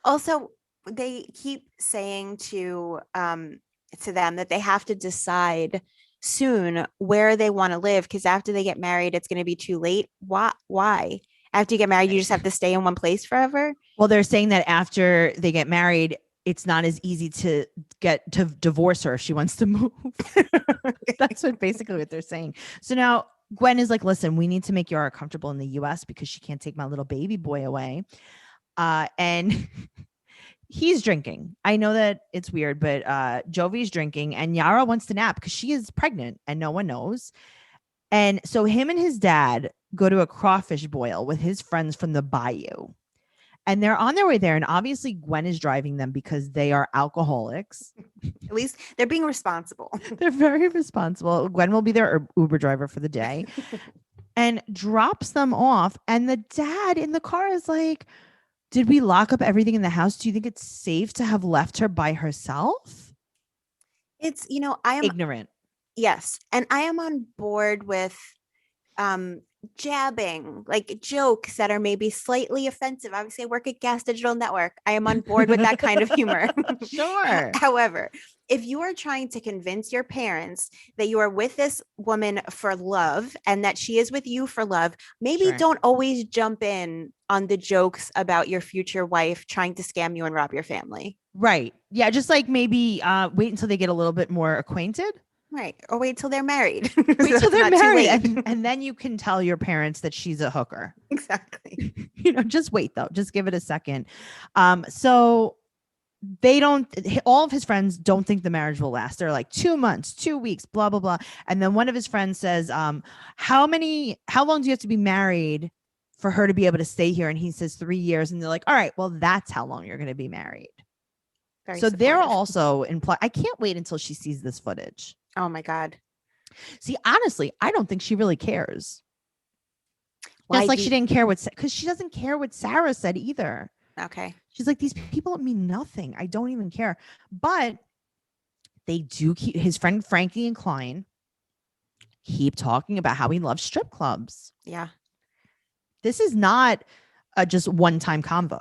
Also, they keep saying to them that they have to decide soon where they want to live, because after they get married, it's going to be too late. Why? After you get married, you just have to stay in one place forever? Well, they're saying that after they get married, it's not as easy to get to divorce her if she wants to move. That's basically what they're saying. So now Gwen is like, listen, we need to make Yara comfortable in the US because she can't take my little baby boy away. And he's drinking. I know that it's weird, but Jovi's drinking and Yara wants to nap because she is pregnant and no one knows. And so him and his dad go to a crawfish boil with his friends from the bayou. And they're on their way there. And obviously Gwen is driving them because they are alcoholics. At least they're being responsible. They're very responsible. Gwen will be their Uber driver for the day and drops them off. And the dad in the car is like, did we lock up everything in the house? Do you think it's safe to have left her by herself? It's, I am ignorant. Yes. And I am on board with jabbing, like jokes that are maybe slightly offensive. Obviously, I work at Gas Digital Network. I am on board with that kind of humor. Sure. However, if you are trying to convince your parents that you are with this woman for love and that she is with you for love, maybe don't always jump in on the jokes about your future wife trying to scam you and rob your family. Right. Yeah. Just like maybe wait until they get a little bit more acquainted. Right. Or wait till they're married. Wait till they're married. And then you can tell your parents that she's a hooker. Exactly. Just wait though. Just give it a second. So all of his friends don't think the marriage will last. They're like 2 months, 2 weeks, blah, blah, blah. And then one of his friends says, how long do you have to be married for her to be able to stay here? And he says 3 years. And they're like, all right, well, that's how long you're going to be married. Very so they're supportive. also imply. I can't wait until she sees this footage. Oh my God. See, honestly, I don't think she really cares. Why Just like do she didn't care because she doesn't care what Sarah said either. Okay. She's like, these people mean nothing. I don't even care. But they do keep his friend Frankie and Klein keep talking about how he loves strip clubs. Yeah. This is not a just one-time convo.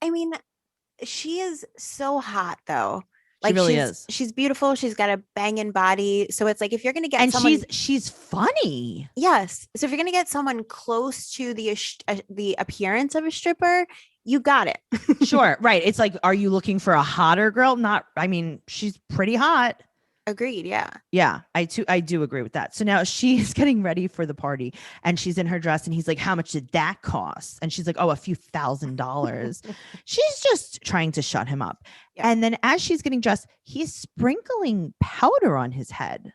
I mean, she is so hot though. She really is. She's beautiful. She's got a banging body. So it's like if you're going to get and someone, she's funny. yes. So if you're going to get someone close to the appearance of a stripper, you got it. Sure, right. It's like, are you looking for a hotter girl? She's pretty hot. Agreed. Yeah. Yeah, I do agree with that. So now she's getting ready for the party and she's in her dress and he's like, how much did that cost? And she's like, oh, a few $1,000s. She's just trying to shut him up. Yeah. And then as she's getting dressed, he's sprinkling powder on his head.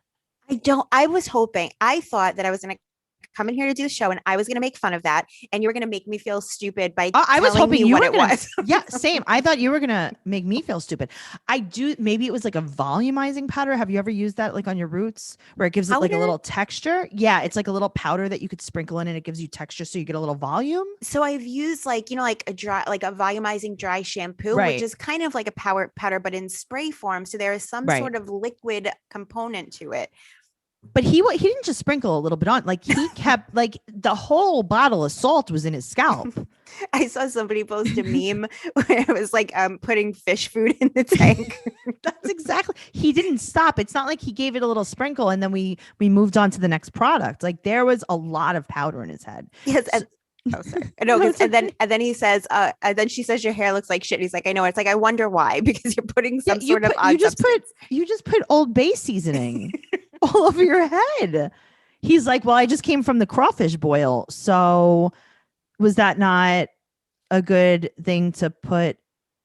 I thought that I was going to come in here to do the show and I was going to make fun of that. And you were going to make me feel stupid by I was telling hoping me you what were it gonna, was. Yeah, same. I thought you were going to make me feel stupid. Maybe it was like a volumizing powder. Have you ever used that like on your roots where it gives it like a little texture? Yeah, it's like a little powder that you could sprinkle in and it gives you texture so you get a little volume. So I've used like a volumizing dry shampoo, Right. which is kind of like a powder, but in spray form. So there is some Right. sort of liquid component to it. But he didn't just sprinkle a little bit on, like he kept like the whole bottle of salt was in his scalp. I saw somebody post a meme where it was like putting fish food in the tank. That's exactly. He didn't stop. It's not like he gave it a little sprinkle and then we moved on to the next product. Like there was a lot of powder in his head. Yes. Oh, sorry. No, and then he says, and then she says, your hair looks like shit. He's like, I know. It's like, I wonder why, because you're putting some sort of odd substance. You just put Old Bay seasoning all over your head. He's like, well, I just came from the crawfish boil. So was that not a good thing to put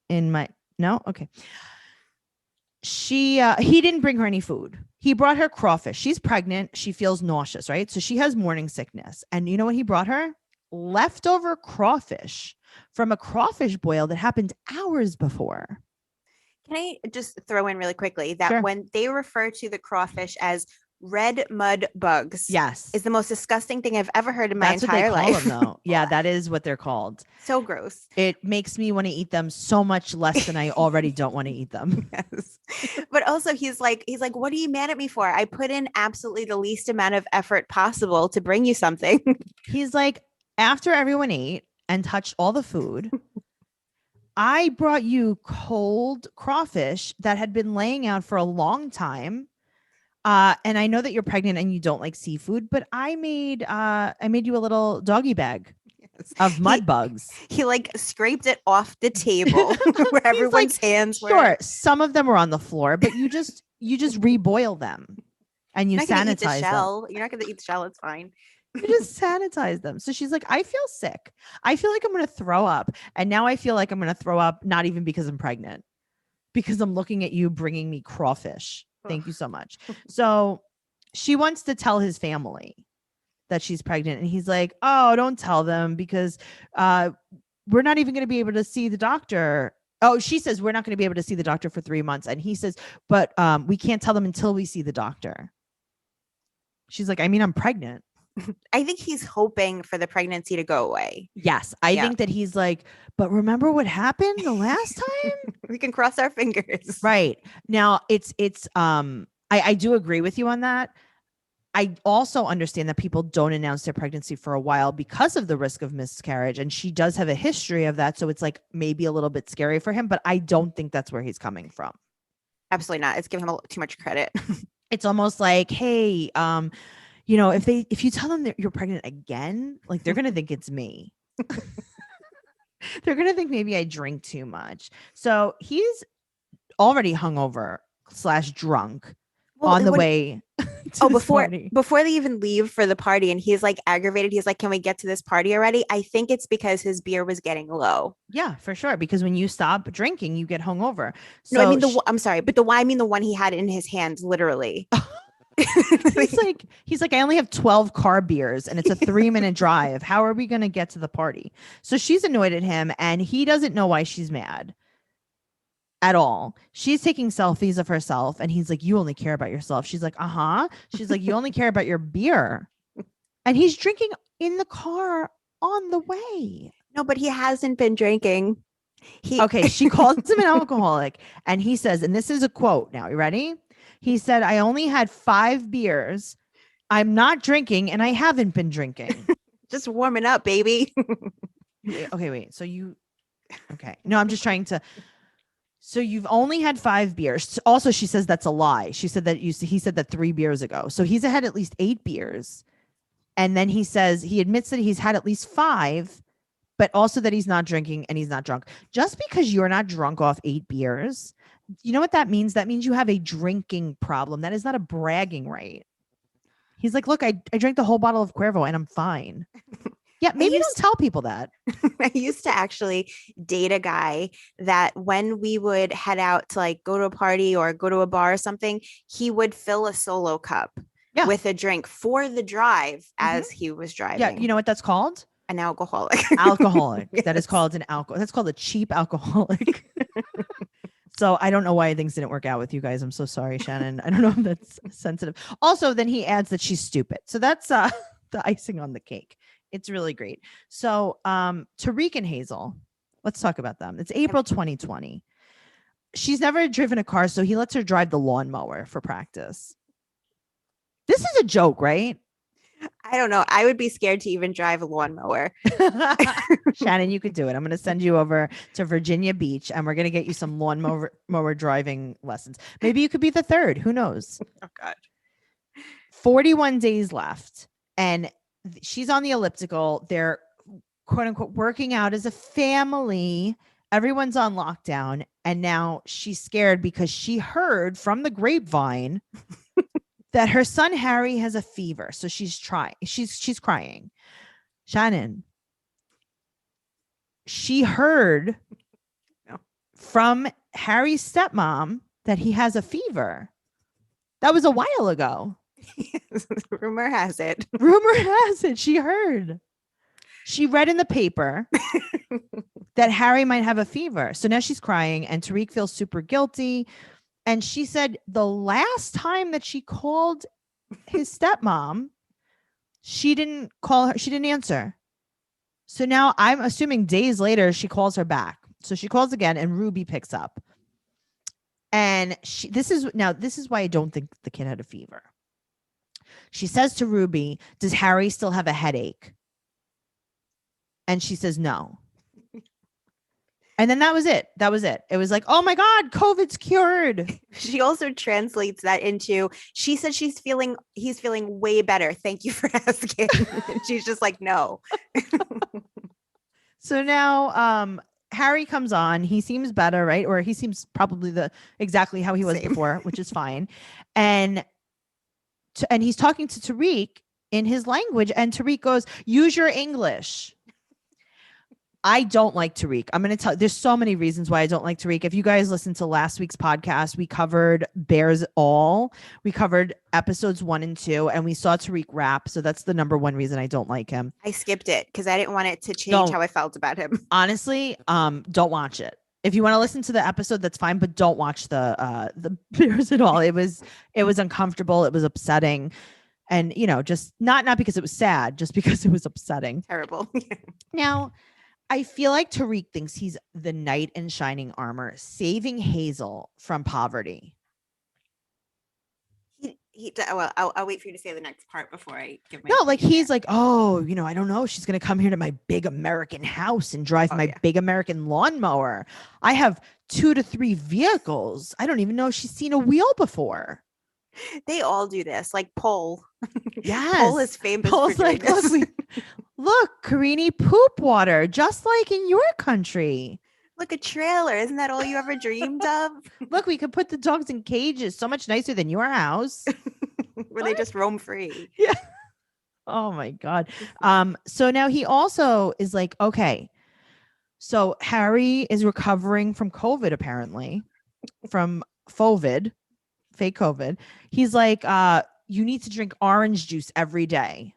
in my, no? Okay. He didn't bring her any food. He brought her crawfish. She's pregnant. She feels nauseous, right? So she has morning sickness. And you know what he brought her? Leftover crawfish from a crawfish boil that happened hours before. Can I just throw in really quickly that Sure. when they refer to the crawfish as red mud bugs, Yes, is the most disgusting thing I've ever heard in my entire what they life. call them, though. Yeah, that is what they're called. So gross. It makes me want to eat them so much less than I already don't want to eat them. Yes. But also he's like, what are you mad at me for? I put in absolutely the least amount of effort possible to bring you something. He's like, after everyone ate and touched all the food, I brought you cold crawfish that had been laying out for a long time. And I know that you're pregnant and you don't like seafood, but I made you a little doggy bag of mud bugs. He like scraped it off the table where everyone's hands were. Sure, some of them were on the floor, but you just reboil them and you sanitize them. You're not going to eat the shell. It's fine. You just sanitize them. So she's like, I feel sick. I feel like I'm going to throw up. And now I feel like I'm going to throw up, not even because I'm pregnant, because I'm looking at you bringing me crawfish. Thank you so much. So she wants to tell his family that she's pregnant. And he's like, oh, don't tell them because we're not even going to be able to see the doctor. Oh, she says, we're not going to be able to see the doctor for 3 months. And he says, but we can't tell them until we see the doctor. She's like, I mean, I'm pregnant. I think he's hoping for the pregnancy to go away. Yes. I think that he's like, but remember what happened the last time? We can cross our fingers. Right. Now I do agree with you on that. I also understand that people don't announce their pregnancy for a while because of the risk of miscarriage. And she does have a history of that. So it's like maybe a little bit scary for him, but I don't think that's where he's coming from. Absolutely not. It's giving him too much credit. It's almost like, hey, you know, if you tell them that you're pregnant again, like they're going to think it's me. They're going to think maybe I drink too much. So he's already hungover / drunk. on the when- way to this party. before they even leave for the party, and he's like aggravated. He's like, "Can we get to this party already?" I think it's because his beer was getting low. Yeah, for sure. Because when you stop drinking, you get hungover. So No, I mean I'm sorry, but I mean the one he had in his hands, literally. he's like, I only have 12 car beers and it's a 3-minute drive. How are we going to get to the party? So she's annoyed at him and he doesn't know why she's mad at all. She's taking selfies of herself and he's like, you only care about yourself. She's like, she's like, you only care about your beer. And he's drinking in the car on the way. No, but he hasn't been drinking. Okay, she calls him an alcoholic and he says, and this is a quote now, you ready? He said, I only had 5 beers. I'm not drinking and I haven't been drinking. Just warming up, baby. Okay, wait. Okay. No, I'm just trying to. So you've only had 5 beers. Also, she says that's a lie. She said that he said that 3 beers ago. So he's had at least 8 beers. And then he says, he admits that he's had at least 5, but also that he's not drinking and he's not drunk. Just because you're not drunk off 8 beers, you know what that means? That means you have a drinking problem. That is not a bragging right. He's like, look, I drank the whole bottle of Cuervo and I'm fine. Yeah, maybe don't tell people that. I used to actually date a guy that when we would head out to like go to a party or go to a bar or something, he would fill a solo cup with a drink for the drive as he was driving. Yeah, you know what that's called? An alcoholic. Alcoholic. Yes. That is called an alcohol. That's called a cheap alcoholic. So I don't know why things didn't work out with you guys. I'm so sorry, Shannon. I don't know if that's sensitive. Also, then he adds that she's stupid. So that's the icing on the cake. It's really great. So Tariq and Hazel, let's talk about them. It's April 2020. She's never driven a car, so he lets her drive the lawnmower for practice. This is a joke, right? I don't know. I would be scared to even drive a lawnmower. Shannon, you could do it. I'm going to send you over to Virginia Beach and we're going to get you some lawnmower driving lessons. Maybe you could be the third. Who knows? Oh, God. 41 days left and she's on the elliptical. They're quote unquote working out as a family. Everyone's on lockdown. And now she's scared because she heard from the grapevine that her son Harry has a fever. So she's crying. Shannon, she heard from Harry's stepmom that he has a fever. That was a while ago. Rumor has it. She heard. She read in the paper that Harry might have a fever. So now she's crying and Tariq feels super guilty. And she said the last time that she called his stepmom, she didn't call her. She didn't answer. So now I'm assuming days later, she calls her back. So she calls again and Ruby picks up. And this is why I don't think the kid had a fever. She says to Ruby, does Harry still have a headache? And she says, no. And then that was it. It was like, oh my God, COVID's cured. She also translates that into, she said he's feeling way better. Thank you for asking. She's just like, no. So now Harry comes on. He seems better, right? Or he seems probably exactly how he was before, which is fine. And he's talking to Tariq in his language. And Tariq goes, use your English. I don't like Tariq. I'm going to tell there's so many reasons why I don't like Tariq. If you guys listened to last week's podcast, we covered Bears All. We covered episodes 1 and 2 and we saw Tariq rap. So that's the number one reason I don't like him. I skipped it because I didn't want it to change how I felt about him. Honestly, don't watch it. If you want to listen to the episode, that's fine, but don't watch the Bears at all. It was uncomfortable. It was upsetting. And, just not because it was sad, just because it was upsetting. Terrible. Now, I feel like Tariq thinks he's the knight in shining armor, saving Hazel from poverty. Well, I'll wait for you to say the next part before I give my. No, like he's like, oh, I don't know. She's going to come here to my big American house and drive my big American lawnmower. I have 2 to 3 vehicles. I don't even know if she's seen a wheel before. They all do this. Like Pole. Yes. Pole is famous. Pole's for doing like, this. look, Karini poop water, just like in your country. Look, a trailer. Isn't that all you ever dreamed of? Look, we could put the dogs in cages. So much nicer than your house. Where they just roam free. Yeah. Oh my God. So now he also is like, okay, so Harry is recovering from COVID, apparently, from FOVID, fake COVID. He's like, you need to drink orange juice every day.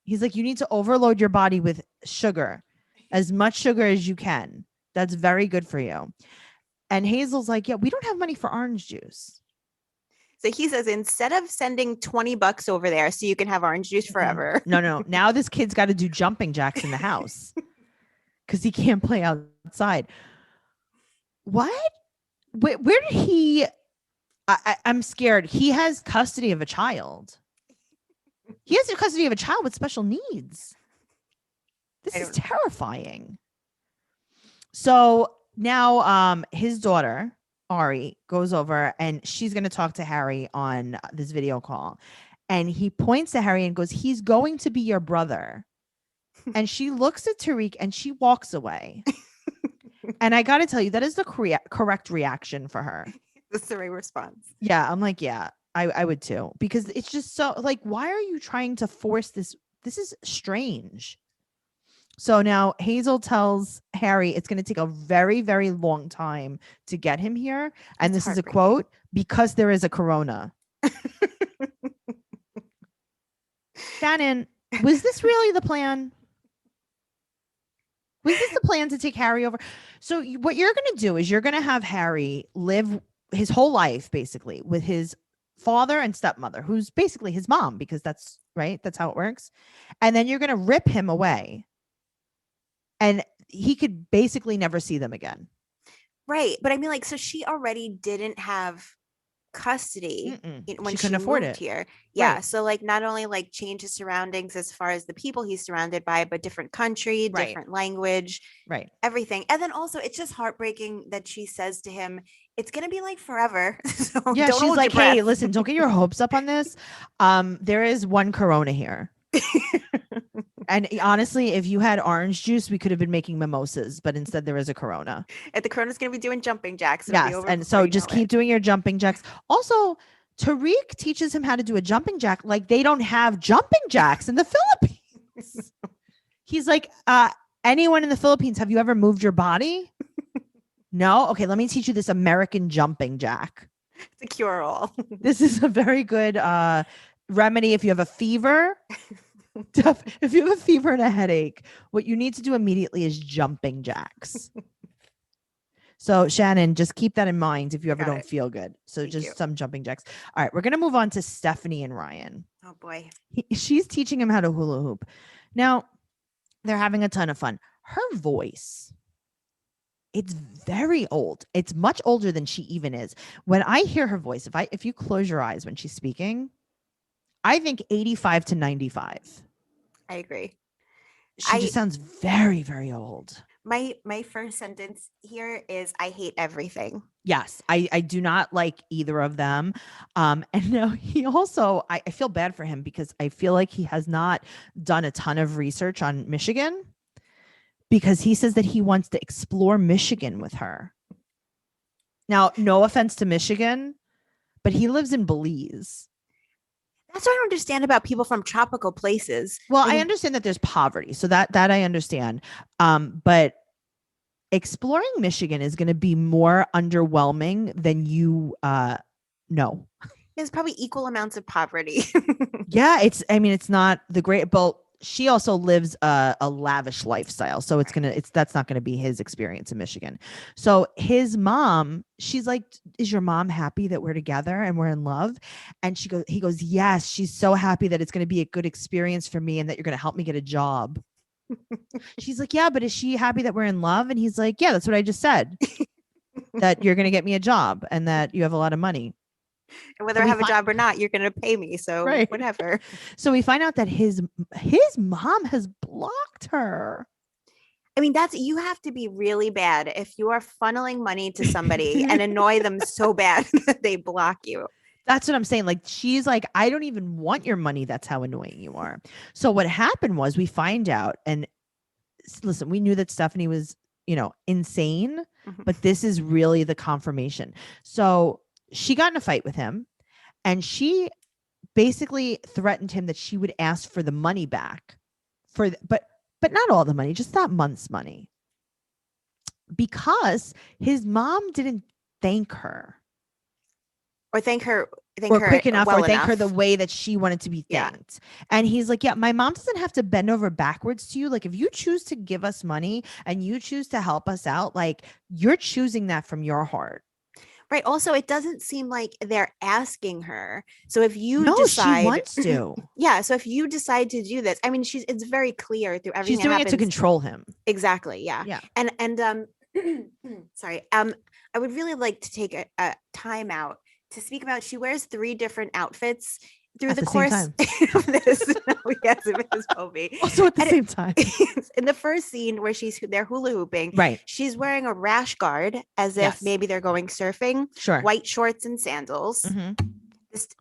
He's like, you need to overload your body with sugar, as much sugar as you can. That's very good for you. And Hazel's like, yeah, we don't have money for orange juice. So he says, instead of sending $20 over there so you can have orange juice forever. No. Now this kid's got to do jumping jacks in the house because he can't play outside. What? Where did he? I'm scared. He has custody of a child. He has the custody of a child with special needs. This is terrifying. So now his daughter, Ari, goes over and she's going to talk to Harry on this video call. And he points to Harry and goes, he's going to be your brother. And she looks at Tariq and she walks away. And I got to tell you, that is the correct reaction for her. That's the right response. Yeah, I'm like, yeah, I would too. Because it's just so, like, why are you trying to force this? This is strange. So now Hazel tells Harry it's going to take a very, very long time to get him here. And this is a quote, because there is a corona. Shannon, was this really the plan? Was this the plan to take Harry over? So what you're going to do is you're going to have Harry live his whole life, basically, with his father and stepmother, who's basically his mom, because that's right. That's how it works. And then you're going to rip him away. And he could basically never see them again. Right. But I mean, like, so she already didn't have custody when she couldn't afford it here. Yeah. Right. So like not only like change his surroundings as far as the people he's surrounded by, but different country, different language, everything. And then also it's just heartbreaking that she says to him, it's going to be like forever. So yeah. She's like, hey, listen, don't get your hopes up on this. There is one corona here. And honestly, if you had orange juice, we could have been making mimosas, but instead there is a corona. And the corona's going to be doing jumping jacks. Yes, and so just keep doing your jumping jacks. Also, Tariq teaches him how to do a jumping jack like they don't have jumping jacks in the Philippines. He's like, anyone in the Philippines, have you ever moved your body? No? Okay, let me teach you this American jumping jack. It's a cure-all. This is a very good remedy if you have a fever. If you have a fever and a headache, what you need to do immediately is jumping jacks. So Shannon, just keep that in mind if you ever don't feel good. So just some jumping jacks. All right, we're going to move on to Stephanie and Ryan. Oh boy. She's teaching him how to hula hoop. Now, they're having a ton of fun. Her voice, it's very old. It's much older than she even is. When I hear her voice, if you close your eyes when she's speaking, I think 85 to 95. I agree. She just sounds very, very old. My first sentence here is, I hate everything. Yes, I do not like either of them. And now he also, I feel bad for him because I feel like he has not done a ton of research on Michigan, because he says that he wants to explore Michigan with her. Now, no offense to Michigan, but he lives in Belize. That's what I don't understand about people from tropical places. Well, I understand that there's poverty. So that I understand. But exploring Michigan is going to be more underwhelming than you know. There's probably equal amounts of poverty. Yeah, it's not the great, but she also lives a lavish lifestyle. So that's not going to be his experience in Michigan. So his mom, she's like, is your mom happy that we're together and we're in love? And he goes, yes, she's so happy that it's going to be a good experience for me and that you're going to help me get a job. She's like, yeah, but is she happy that we're in love? And he's like, yeah, that's what I just said, that you're going to get me a job and that you have a lot of money. And whether I have a job or not, you're going to pay me. So whatever. So we find out that his mom has blocked her. I mean, you have to be really bad if you are funneling money to somebody and annoy them so bad that they block you. That's what I'm saying. Like, she's like, I don't even want your money. That's how annoying you are. So what happened was we find out, and listen, we knew that Stephanie was insane, Mhm. but this is really the confirmation. So she got in a fight with him, and she basically threatened him that she would ask for the money back but not all the money, just that month's money, because his mom didn't thank her Or thank her or quick enough well or thank her the enough. way that she wanted to be Yeah. thanked. And he's like, yeah, my mom doesn't have to bend over backwards to you. Like, if you choose to give us money and you choose to help us out, like, you're choosing that from your heart. Right. Also, it doesn't seem like they're asking her. So if you No, decide, she wants to. yeah. So if you decide to do this, I mean, it's very clear through everything She's that doing happens. it to control him. Exactly. Yeah. Yeah. And sorry. I would really like to take a time out to speak about. She wears 3 different outfits through At the the same course time. of this. No, yes, it was Jovi. Also at the And same time. in the first scene where they're hula hooping, Right. she's wearing a rash guard as if Yes. maybe they're going surfing, Sure. white shorts and sandals. Mhm.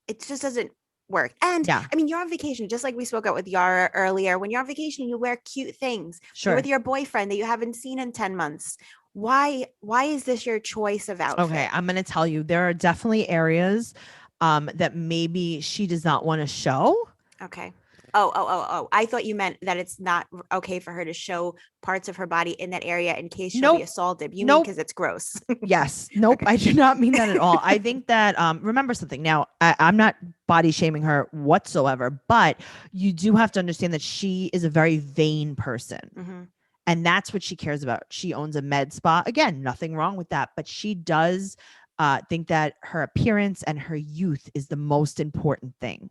It just doesn't work. And Yeah. I mean, you're on vacation, just like we spoke about with Yara earlier. When you're on vacation, you wear cute things. You're Sure. with your boyfriend that you haven't seen in 10 months. Why is this your choice of outfit? Okay, I'm going to tell you, there are definitely areas that maybe she does not want to show. Okay. Oh. I thought you meant that it's not okay for her to show parts of her body in that area in case she'll be Nope. assaulted. You mean Nope. because it's gross. Yes. Nope. Okay. I do not mean that at all. I think that, remember something. Now, I'm not body shaming her whatsoever, but you do have to understand that she is a very vain person. Mhm. And that's what she cares about. She owns a med spa. Again, nothing wrong with that. But she does think that her appearance and her youth is the most important thing.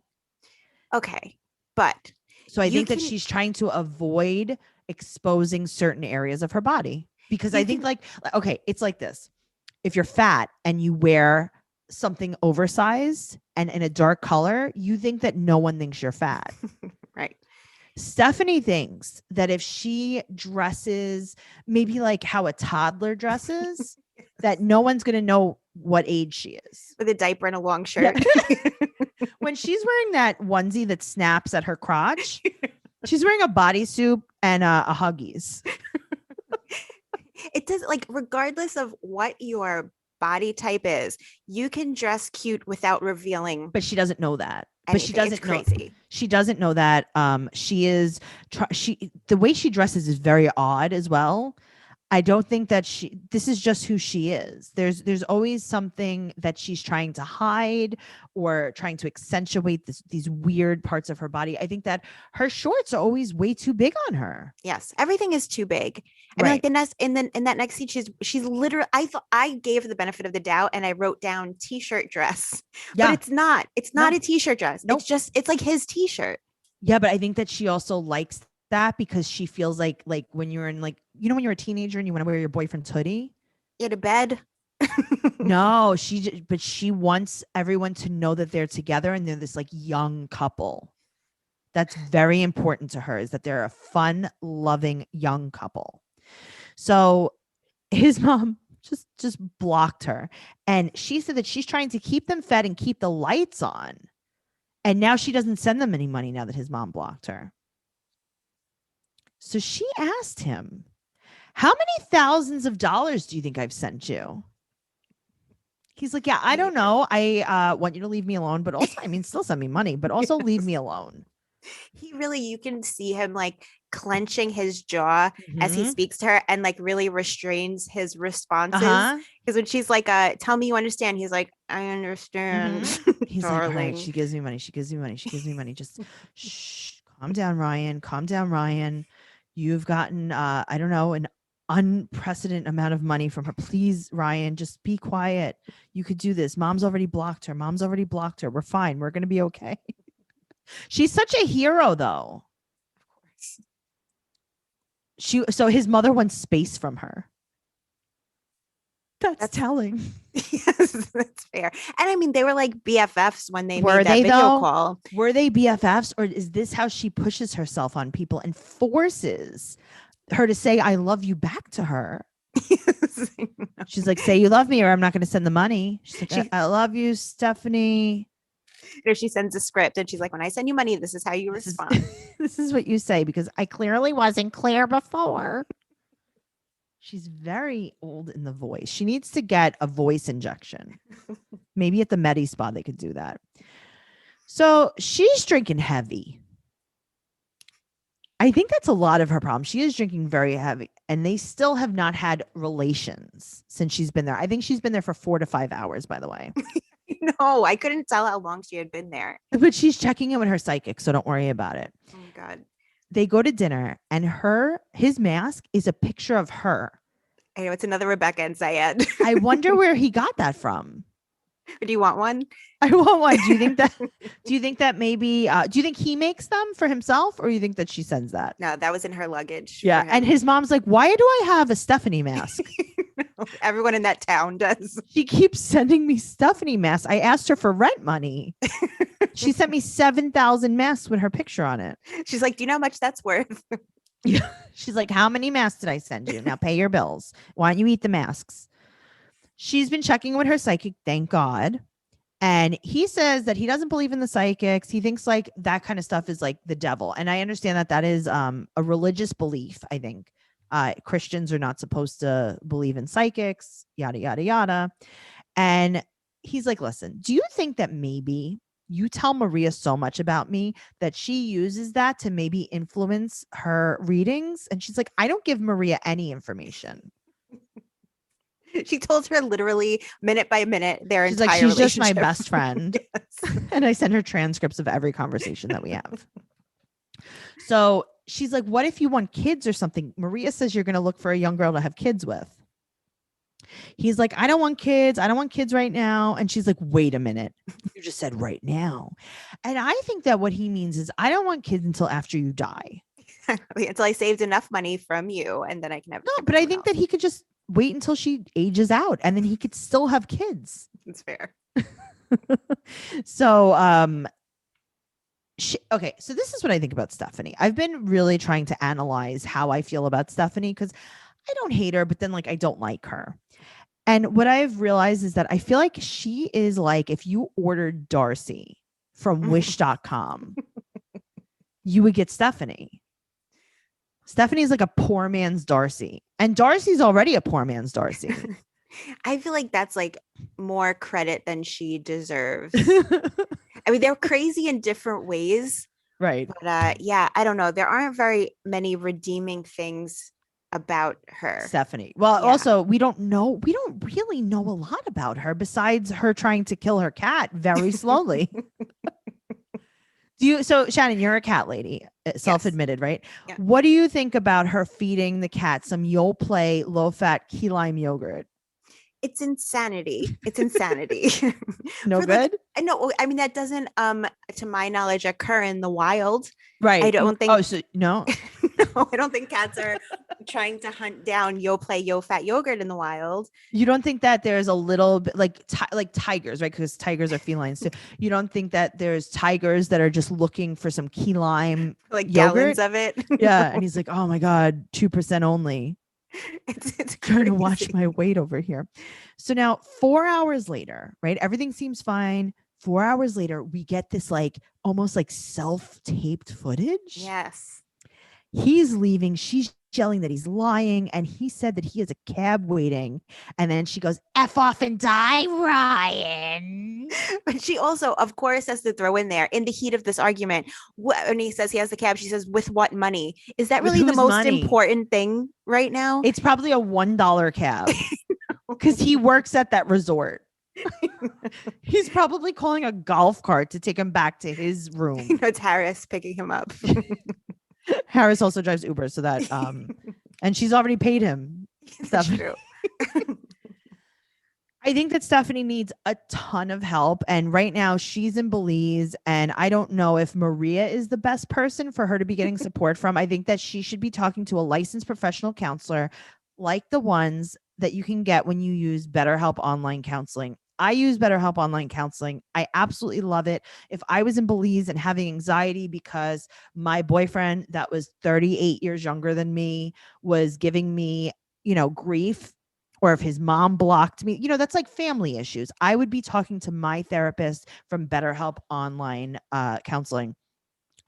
Okay. But So I you think that can- she's trying to avoid exposing certain areas of her body. Because You I think can- okay, it's like this. If you're fat and you wear something oversized and in a dark color, you think that no one thinks you're fat. right. Stephanie thinks that if she dresses maybe like how a toddler dresses, that no one's going to know what age she is. With a diaper and a long shirt. When she's wearing that onesie that snaps at her crotch, she's wearing a bodysuit and a Huggies. It does, like, regardless of what your body type is, you can dress cute without revealing. But she doesn't know that. But she anything. doesn't It's know. crazy. She doesn't know that. She is. The way she dresses is very odd as well. I don't think that this is just who she is. There's always something that she's trying to hide or trying to accentuate these weird parts of her body. I think that her shorts are always way too big on her. Yes, everything is too big. I mean, like the next in that next scene, she's literally. I thought I gave her the benefit of the doubt, and I wrote down t-shirt dress. Yeah. But it's not. It's not a t-shirt dress. Nope. It's like his t-shirt. Yeah, but I think that she also likes that because she feels like when you're in, like, when you're a teenager and you want to wear your boyfriend's hoodie. Yeah, to bed. No, but she wants everyone to know that they're together and they're this like young couple. That's very important to her, is that they're a fun, loving young couple. So his mom just blocked her, and she said that she's trying to keep them fed and keep the lights on. And now she doesn't send them any money now that his mom blocked her. So she asked him, how many thousands of dollars do you think I've sent you? He's like, yeah, I don't know. I want you to leave me alone. But also, I mean, still send me money, but also leave me alone. You can see him like clenching his jaw as he Mhm. speaks to her and like really restrains his responses. Uh-huh. Because when she's like, tell me you understand, he's like, I understand. He's like, all right, darling. she gives me money. She gives me money. She gives me money. Just shh, calm down, Ryan. Calm down, Ryan. You've gotten, I don't know, an unprecedented amount of money from her. Please, Ryan, just be quiet. You could do this. Mom's already blocked her. We're fine. We're going to be okay. She's such a hero, though. Of course. So his mother wants space from her. That's telling. Yes, that's fair. And I mean, they were like BFFs when they Were made that they, video though? call. Were they BFFs, or is this how she pushes herself on people and forces her to say, I love you back to her? Yes, I know. She's like, say you love me or I'm not going to send the money. She's like, She- I love you, Stephanie. Or she sends a script and she's like, when I send you money, this is how you This is, respond. this is what you say, because I clearly wasn't clear before. She's very old in the voice. She needs to get a voice injection. Maybe at the Medi Spa they could do that. So she's drinking heavy. I think that's a lot of her problem. She is drinking very heavy, and they still have not had relations since she's been there. I think she's been there for 4 to 5 hours, by the way. No, I couldn't tell how long she had been there. But she's checking in with her psychic, so don't worry about it. Oh my God. They go to dinner, and his mask is a picture of her. I know, it's another Rebecca and Syed. I wonder where he got that from. Do you want one? I want one. Do you think that maybe do you think he makes them for himself, or you think that she sends that? No, that was in her luggage. Yeah. And his mom's like, why do I have a Stephanie mask? Everyone in that town does. She keeps sending me Stephanie masks. I asked her for rent money. She sent me 7,000 masks with her picture on it. She's like, do you know how much that's worth? Yeah. She's like, how many masks did I send you? Now pay your bills. Why don't you eat the masks? She's been checking with her psychic, thank God. And he says that he doesn't believe in the psychics. He thinks like that kind of stuff is like the devil. And I understand that that is a religious belief, I think. Christians are not supposed to believe in psychics, yada, yada, yada. And he's like, listen, do you think that maybe you tell Maria so much about me that she uses that to maybe influence her readings? And she's like, I don't give Maria any information. She told her literally minute by minute their She's entire like, she's just my relationship. best friend. Yes. And I send her transcripts of every conversation that we have. So she's like, what if you want kids or something? Maria says you're going to look for a young girl to have kids with. He's like, I don't want kids. I don't want kids right now. And she's like, wait a minute. You just said right now. And I think that what he means is I don't want kids until after you die. Until I saved enough money from you, and then I can have. No, but I think that he could just wait until she ages out, and then he could still have kids. It's fair. So, okay. So this is what I think about Stephanie. I've been really trying to analyze how I feel about Stephanie, because I don't hate her, but then like I don't like her. And what I've realized is that I feel like she is like if you ordered Darcy from wish.com, you would get Stephanie. Stephanie's like a poor man's Darcy, and Darcy's already a poor man's Darcy. I feel like that's like more credit than she deserves. I mean, they're crazy in different ways. Right. But yeah, I don't know. There aren't very many redeeming things about her. Stephanie. Well, Yeah. also, we don't really know a lot about her besides her trying to kill her cat very slowly. So Shannon, you're a cat lady, self-admitted, right? Yeah. What do you think about her feeding the cat some Yoplait low-fat key lime yogurt? It's insanity. It's insanity. No good? I know. I mean, that doesn't, to my knowledge, occur in the wild. Right. I don't think. Oh, so no. No, I don't think cats are trying to hunt down Yoplait fat yogurt in the wild. You don't think that there's a little bit like tigers, right? Because tigers are felines too. You don't think that there's tigers that are just looking for some key lime Like yogurt? gallons of it. Yeah. And he's like, oh my God, 2% only. It's Trying to watch crazy. my weight over here. So now 4 hours later, right? Everything seems fine. 4 hours later, we get this like almost like self-taped footage. Yes. He's leaving. She's yelling that he's lying. And he said that he has a cab waiting. And then she goes, F off and die, Ryan. But she also, of course, has to throw in there in the heat of this argument. When he says he has the cab, she says, with what money? Is that With really the whose most money? important thing right now? It's probably a $1 cab because he works at that resort. He's probably calling a golf cart to take him back to his room. It's Harris picking him up. Harris also drives Uber, so that and she's already paid him. That's Stephanie. true. I think that Stephanie needs a ton of help, and right now she's in Belize, and I don't know if Maria is the best person for her to be getting support from. I think that she should be talking to a licensed professional counselor like the ones that you can get when you use BetterHelp online counseling. I use BetterHelp online counseling. I absolutely love it. If I was in Belize and having anxiety because my boyfriend that was 38 years younger than me was giving me, grief, or if his mom blocked me, that's like family issues, I would be talking to my therapist from BetterHelp online counseling.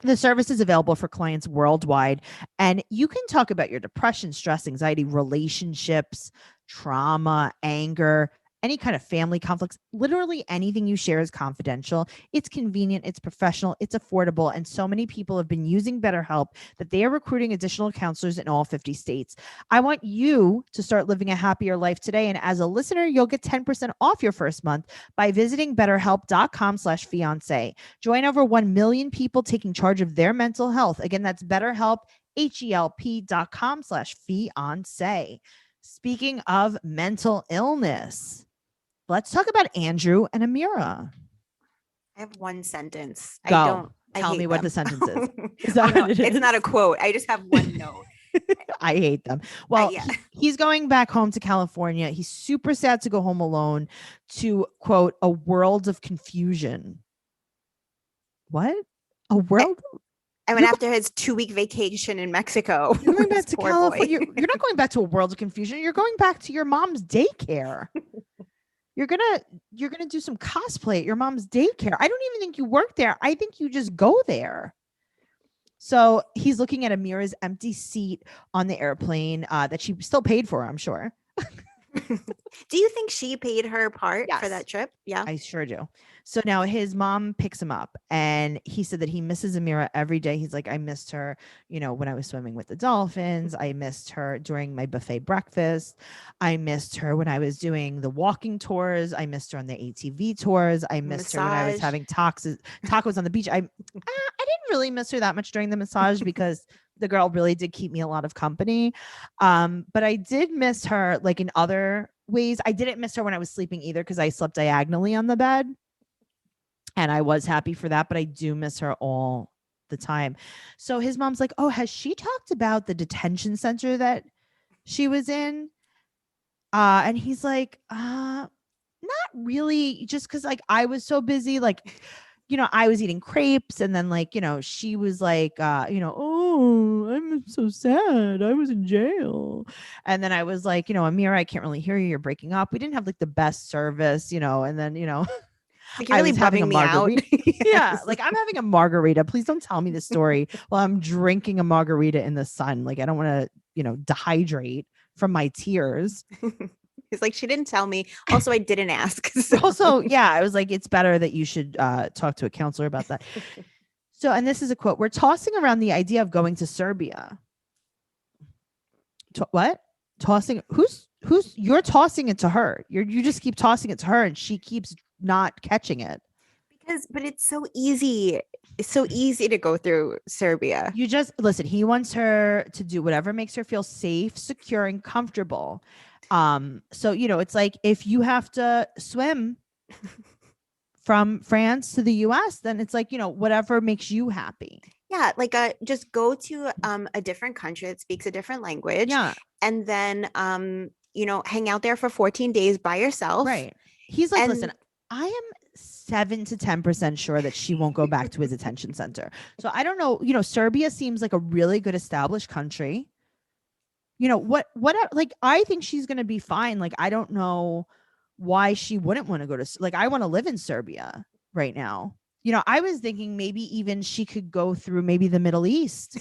The service is available for clients worldwide, and you can talk about your depression, stress, anxiety, relationships, trauma, anger, any kind of family conflicts. Literally anything you share is confidential. It's convenient, it's professional, it's affordable, and so many people have been using BetterHelp that they are recruiting additional counselors in all 50 states. I want you to start living a happier life today, and as a listener, you'll get 10% off your first month by visiting betterhelp.com/fiance. Join over 1 million people taking charge of their mental health. Again, that's BetterHelp, HELP.com/fiance. Speaking of mental illness, let's talk about Andrew and Amira. I have one sentence. Go. I Tell hate me what them. the sentence is. Is Oh, that no, what it it's is? not a quote. I just have one note. I hate them. Well, yeah. he's going back home to California. He's super sad to go home alone to, quote, a world of confusion. What? A world? I mean, after his 2-week vacation in Mexico. You're going back This to poor California. boy. You're not going back to a world of confusion. You're going back to your mom's daycare. You're gonna do some cosplay at your mom's daycare. I don't even think you work there. I think you just go there. So he's looking at Amira's empty seat on the airplane that she still paid for, I'm sure. Do you think she paid her part for Yes. that trip? Yeah. I sure do. So now his mom picks him up, and he said that he misses Amira every day. He's like, I missed her, when I was swimming with the dolphins. I missed her during my buffet breakfast. I missed her when I was doing the walking tours. I missed her on the ATV tours. I missed her when I was Massage. having tacos on the beach. I didn't really miss her that much during the massage because the girl really did keep me a lot of company. But I did miss her like in other ways. I didn't miss her when I was sleeping either because I slept diagonally on the bed. And I was happy for that, but I do miss her all the time. So his mom's like, oh, has she talked about the detention center that she was in? And he's like, not really, just because like I was so busy, like, I was eating crepes, and then like, she was like, oh, I'm so sad. I was in jail. And then I was like, Amira, I can't really hear you. You're breaking up. We didn't have like the best service, and then, Like, you're really bumming me out. Yeah, like I'm having a margarita. Please don't tell me the story while I'm drinking a margarita in the sun. Like I don't want to, dehydrate from my tears. It's like, she didn't tell me. Also, I didn't ask. So. Also, yeah, I was like, it's better that you should talk to a counselor about that. So, and this is a quote: we're tossing around the idea of going to Serbia. What? Tossing? Who's you're tossing it to her. You just keep tossing it to her, and she keeps not catching it. But it's so easy. It's so easy to go through Serbia. You just listen. He wants her to do whatever makes her feel safe, secure, and comfortable. So it's like if you have to swim from France to the US, then it's like, whatever makes you happy. Yeah, like just go to a different country that speaks a different language. Yeah. And then hang out there for 14 days by yourself. Right. He's like, listen, I am 7 to 10% sure that she won't go back to his attention center. So I don't know, Serbia seems like a really good established country. What like I think she's going to be fine. Like I don't know why she wouldn't want to go to, like, I want to live in Serbia right now. I was thinking maybe even she could go through maybe the Middle East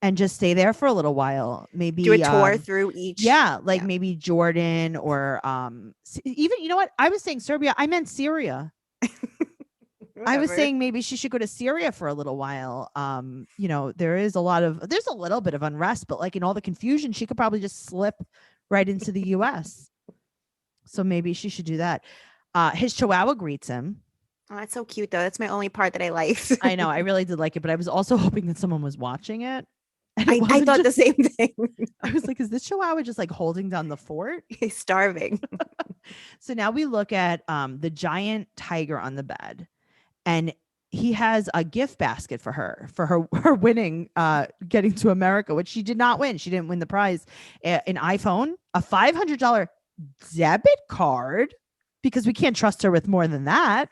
and just stay there for a little while. Maybe do a tour through each. Yeah. Like maybe Jordan or even, you know what? I was saying Serbia. I meant Syria. I was saying maybe she should go to Syria for a little while. There's a little bit of unrest, but like in all the confusion, she could probably just slip right into the US. So maybe she should do that. His Chihuahua greets him. Oh, that's so cute though. That's my only part that I liked. I know. I really did like it, but I was also hoping that someone was watching it. I thought the same thing. I was like, is this Chihuahua just like holding down the fort? He's starving. So now we look at the giant tiger on the bed, and he has a gift basket for her winning, getting to America, which she did not win. She didn't win the prize. An iPhone, a $500 debit card, because we can't trust her with more than that.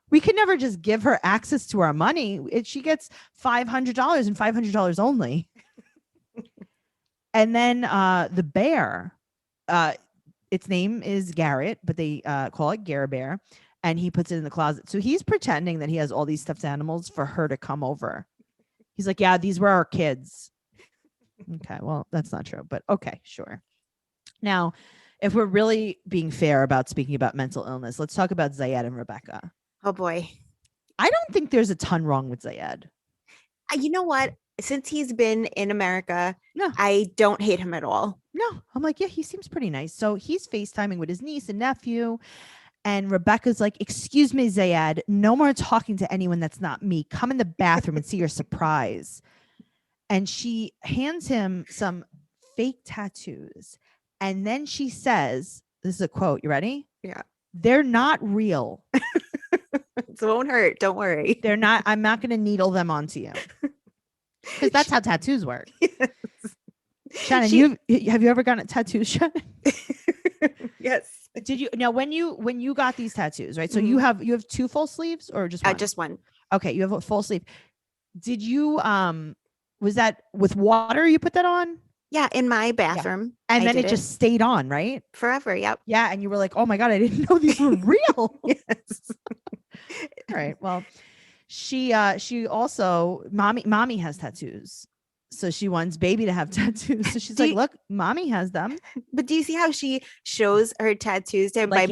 We can never just give her access to our money. She gets $500 and $500 only. And then the bear, its name is Garrett, but they call it Gare Bear. and he puts it in the closet. So he's pretending that he has all these stuffed animals for her to come over. He's like, yeah, these were our kids. Okay, well, that's not true, but okay, sure. Now, if we're really being fair about speaking about mental illness, let's talk about Zayed and Rebecca. Oh boy. I don't think there's a ton wrong with Zayed. You know what? Since he's been in America, No. I don't hate him at all. No, I'm like, yeah, he seems pretty nice. So he's FaceTiming with his niece and nephew. And Rebecca's like, excuse me, Zayed, no more talking to anyone that's not me. Come in the bathroom and see your surprise. And she hands him some fake tattoos. And then she says, this is a quote. You ready? Yeah. They're not real. It won't hurt. Don't worry. They're not. I'm not going to needle them onto you. Because that's how tattoos work. Yes. Shannon, have you ever gotten a tattoo, Shannon? Yes. Did you now when you got these tattoos, right? So you have 2 full sleeves or just one? Just one. Okay, you have a full sleeve. Did you was that with water you put that on? Yeah, in my bathroom. And then it just stayed on, right? Forever. Yep. Yeah, and you were like, "Oh my god, I didn't know these were real." Yes. All right. Well, she also mommy has tattoos. So she wants baby to have tattoos. So she's like, look, mommy has them. But do you see how she shows her tattoos to him Like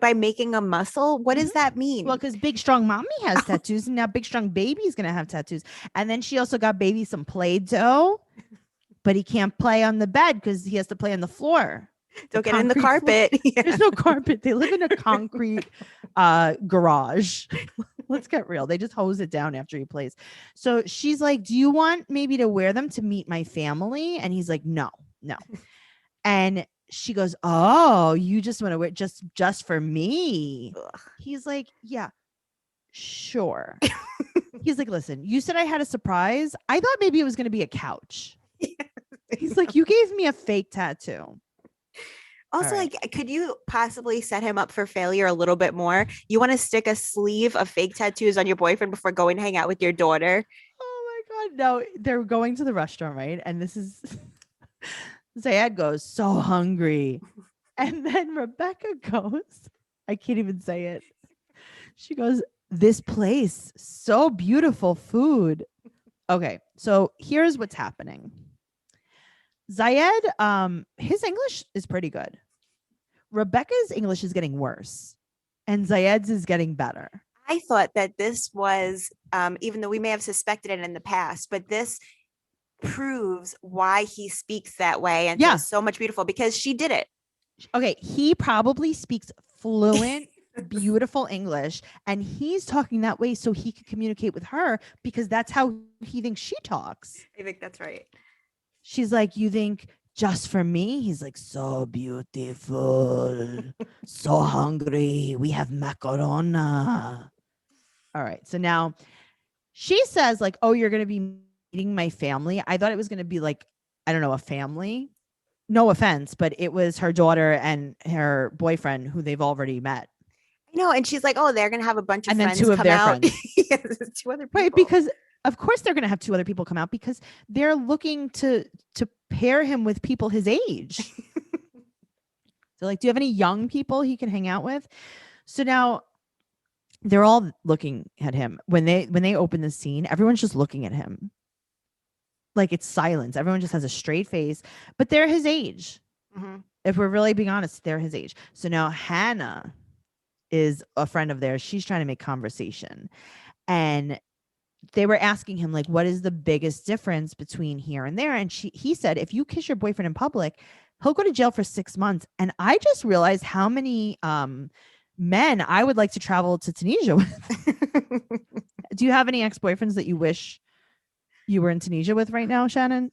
by making a muscle? What does that mean? Well, because big strong mommy has tattoos, and now big strong baby's gonna have tattoos. And then she also got baby some Play-Doh, but he can't play on the bed because he has to play on the floor. Don't get in the carpet. Yeah. There's no carpet. They live in a concrete garage. Let's get real. They just hose it down after he plays. So she's like, do you want maybe to wear them to meet my family? And he's like, no. And she goes, oh, you just want to wear just for me. Ugh. He's like, yeah, sure. He's like, listen, you said I had a surprise. I thought maybe it was going to be a couch. He's like, you gave me a fake tattoo. Also, right. like, could you possibly set him up for failure a little bit more? You want to stick a sleeve of fake tattoos on your boyfriend before going to hang out with your daughter? Oh my God. No, they're going to the restaurant, right? And this is Zayed goes, so hungry. And then Rebecca goes, I can't even say it. She goes, this place, so beautiful food. Okay, so here's what's happening. Zayed, his English is pretty good. Rebecca's English is getting worse, and Zayed's is getting better. I thought that this was, even though we may have suspected it in the past, but this proves why he speaks that way and does so much beautiful, because she did it. Okay, he probably speaks fluent, beautiful English, and he's talking that way so he could communicate with her because that's how he thinks she talks. I think that's right. She's like, you think just for me? He's like, so beautiful, so hungry. We have macarona. All right. So now she says like, oh, you're going to be meeting my family. I thought it was going to be like, I don't know, a family. No offense, but it was her daughter and her boyfriend who they've already met. I know. And she's like, oh, they're going to have a bunch of and then friends 2 of come their out. friends. Yes, 2 other people. Right. Because of course they're going to have 2 other people come out because they're looking to pair him with people his age. So like, do you have any young people he can hang out with? So now they're all looking at him when they open the scene. Everyone's just looking at him. Like it's silence. Everyone just has a straight face, but they're his age. Mm-hmm. If we're really being honest, they're his age. So now Hannah is a friend of theirs. She's trying to make conversation. And they were asking him, like, what is the biggest difference between here and there? And he said, if you kiss your boyfriend in public, he'll go to jail for 6 months. And I just realized how many men I would like to travel to Tunisia with. Do you have any ex-boyfriends that you wish you were in Tunisia with right now, Shannon?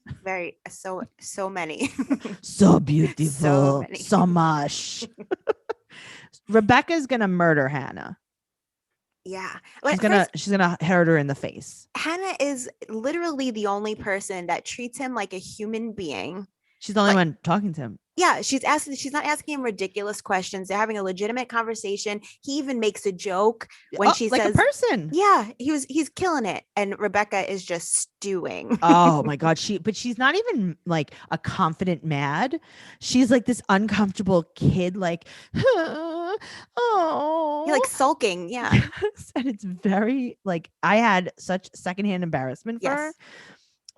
So many. So beautiful. So much. Rebecca's gonna murder Hannah. Yeah. She's gonna hurt her in the face. Hannah is literally the only person that treats him like a human being. She's the only one talking to him. Yeah, she's not asking him ridiculous questions. They're having a legitimate conversation. He even makes a joke when she like says, a person. Yeah, he's killing it. And Rebecca is just stewing. Oh my God. But she's not even like a confident mad. She's like this uncomfortable kid, like, Oh, You're like sulking. Yeah. yes. And it's very like I had such secondhand embarrassment for her. Yes.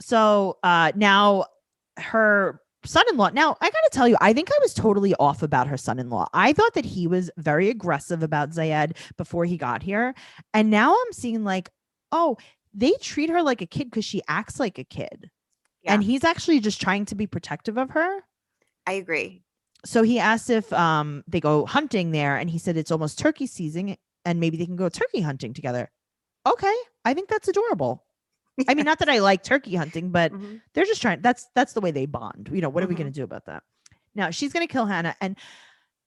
So now her son-in-law. Now I gotta tell you, I think I was totally off about her son-in-law. I thought that he was very aggressive about Zayed before he got here. And now I'm seeing like, oh, they treat her like a kid because she acts like a kid. Yeah. And he's actually just trying to be protective of her. I agree. So he asked if they go hunting there, and he said it's almost turkey season and maybe they can go turkey hunting together. Okay, I think that's adorable. I mean, not that I like turkey hunting, but Mhm. they're just trying. That's the way they bond. You know, what are we Mhm. going to do about that? Now she's going to kill Hannah, and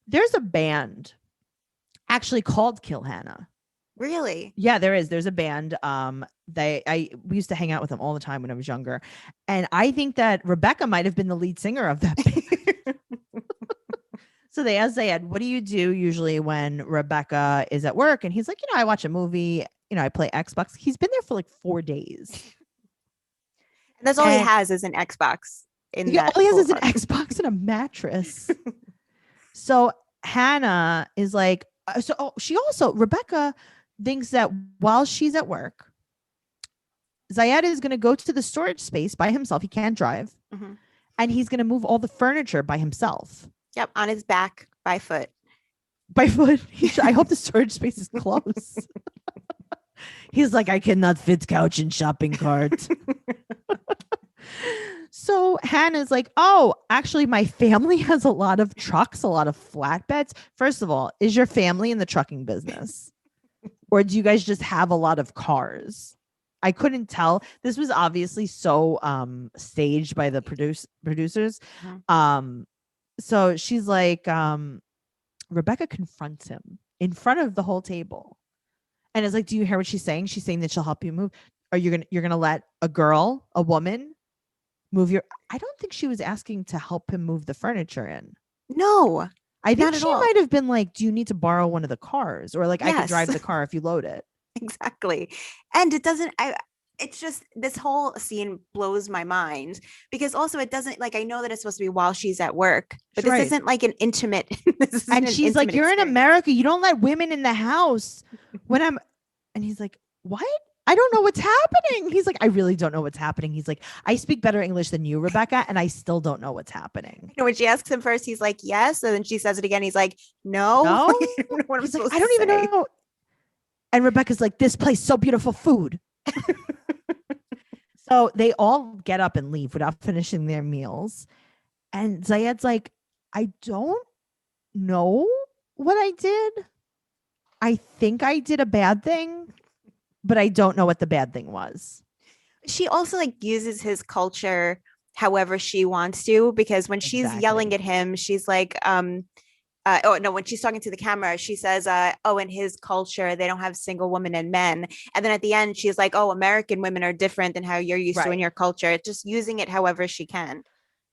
there's a band actually called Kill Hannah. Really? Yeah, there is. There's a band. We used to hang out with them all the time when I was younger, and I think that Rebecca might have been the lead singer of that band. So they asked Zayed, what do you do usually when Rebecca is at work? And he's like, I watch a movie, I play Xbox. He's been there for like 4 days. And that's all he And- has is an Xbox in Yeah, that. all he has whole is an apartment. Xbox and a mattress. So Hannah is like, Rebecca thinks that while she's at work, Zayed is going to go to the storage space by himself. He can't drive. Mhm. And he's going to move all the furniture by himself. Yep, on his back by foot. By foot. I hope the storage space is close. He's like, I cannot fit couch and shopping cart. So Hannah's like, oh, actually, my family has a lot of trucks, a lot of flatbeds. First of all, is your family in the trucking business? Or do you guys just have a lot of cars? I couldn't tell. This was obviously so staged by the producers. Mhm. So she's like, Rebecca confronts him in front of the whole table. And is like, do you hear what she's saying? She's saying that she'll help you move. Are you're gonna let a woman move your I don't think she was asking to help him move the furniture in. No, I think Not at she all. might have been like, do you need to borrow one of the cars? Or like I could drive Yes. the car if you load it. exactly. And it doesn't, it's just this whole scene blows my mind because also it doesn't like I know that it's supposed to be while she's at work, but this Right. isn't like an intimate. This isn't And an she's like, intimate you're in experience. America. You don't let women in the house when I'm. And he's like, what? I don't know what's happening. He's like, I really don't know what's happening. He's like, I speak better English than you, Rebecca, and I still don't know what's happening. You know, when she asks him first, he's like, yes. And then she says it again. He's like, no. No? I don't know what I'm He's like, supposed I don't to even say. know. And Rebecca's like, this place so beautiful food. So they all get up and leave without finishing their meals. And Zayed's like, I don't know what I did. I think I did a bad thing, but I don't know what the bad thing was. She also like uses his culture however she wants to, because when she's yelling Exactly. at him, she's like, when she's talking to the camera, she says, in his culture, they don't have single women and men. And then at the end, she's like, oh, American women are different than how you're used to in Right. your culture. Just using it however she can.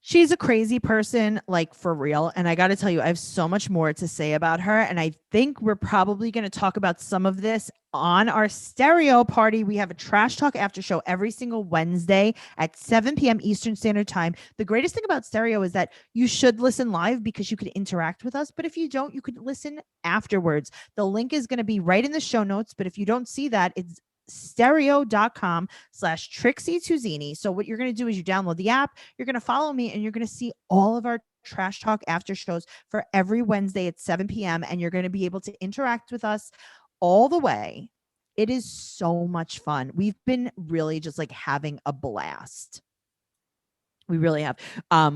She's a crazy person, like for real. And I got to tell you, I have so much more to say about her. And I think we're probably going to talk about some of this on our stereo party. We have a trash talk after show every single Wednesday at 7 p.m. Eastern Standard Time. The greatest thing about stereo is that you should listen live because you could interact with us. But if you don't, you could listen afterwards. The link is going to be right in the show notes. But if you don't see that, it's stereo.com/Trixie Tuzini. So what you're going to do is you download the app, you're going to follow me, and you're going to see all of our trash talk after shows for every Wednesday at 7 p.m. And you're going to be able to interact with us all the way. It is so much fun. We've been really just like having a blast. We really have.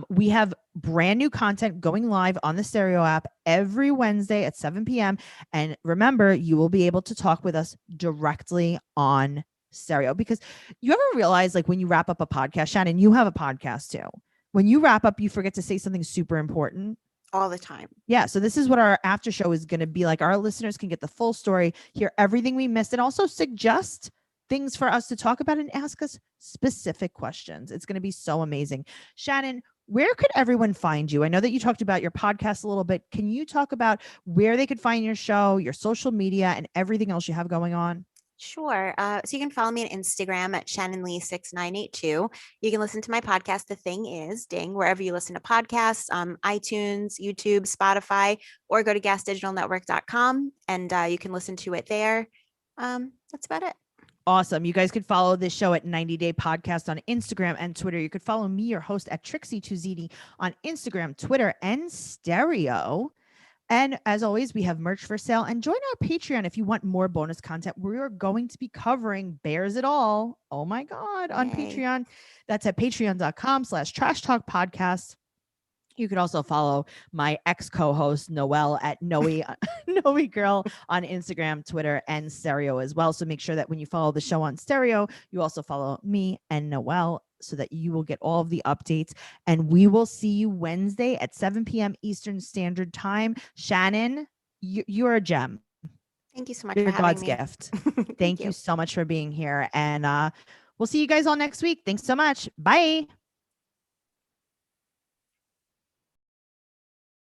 We have brand new content going live on the Stereo app every Wednesday at 7 p.m. And remember, you will be able to talk with us directly on Stereo, because you ever realize, like when you wrap up a podcast, Shannon, you have a podcast too. When you wrap up, you forget to say something super important. All the time. Yeah. So this is what our after show is going to be like. Our listeners can get the full story, hear everything we missed, and also suggest things for us to talk about and ask us specific questions. It's going to be so amazing. Shannon, where could everyone find you? I know that you talked about your podcast a little bit. Can you talk about where they could find your show, your social media, and everything else you have going on? Sure. So you can follow me on Instagram at Shannon Lee 6982. You can listen to my podcast, The Thing Is, Ding, wherever you listen to podcasts, iTunes, YouTube, Spotify, or go to gasdigitalnetwork.com and you can listen to it there. That's about it. Awesome. You guys could follow this show at 90 Day Podcast on Instagram and Twitter. You could follow me, your host, at Trixie Tuzini on Instagram, Twitter, and Stereo. And as always, we have merch for sale, and join our Patreon if you want more bonus content. We are going to be covering Bears It All. Oh my God, on Yay. Patreon. That's at patreon.com/trash talk podcast. You could also follow my ex-co-host Noelle at Noe Girl on Instagram, Twitter, and Stereo as well. So make sure that when you follow the show on Stereo, you also follow me and Noelle so that you will get all of the updates. And we will see you Wednesday at 7 p.m. Eastern Standard Time. Shannon, you're a gem. Thank you so much You're for having God's me. gift. Thank you so much for being here. And we'll see you guys all next week. Thanks so much. Bye.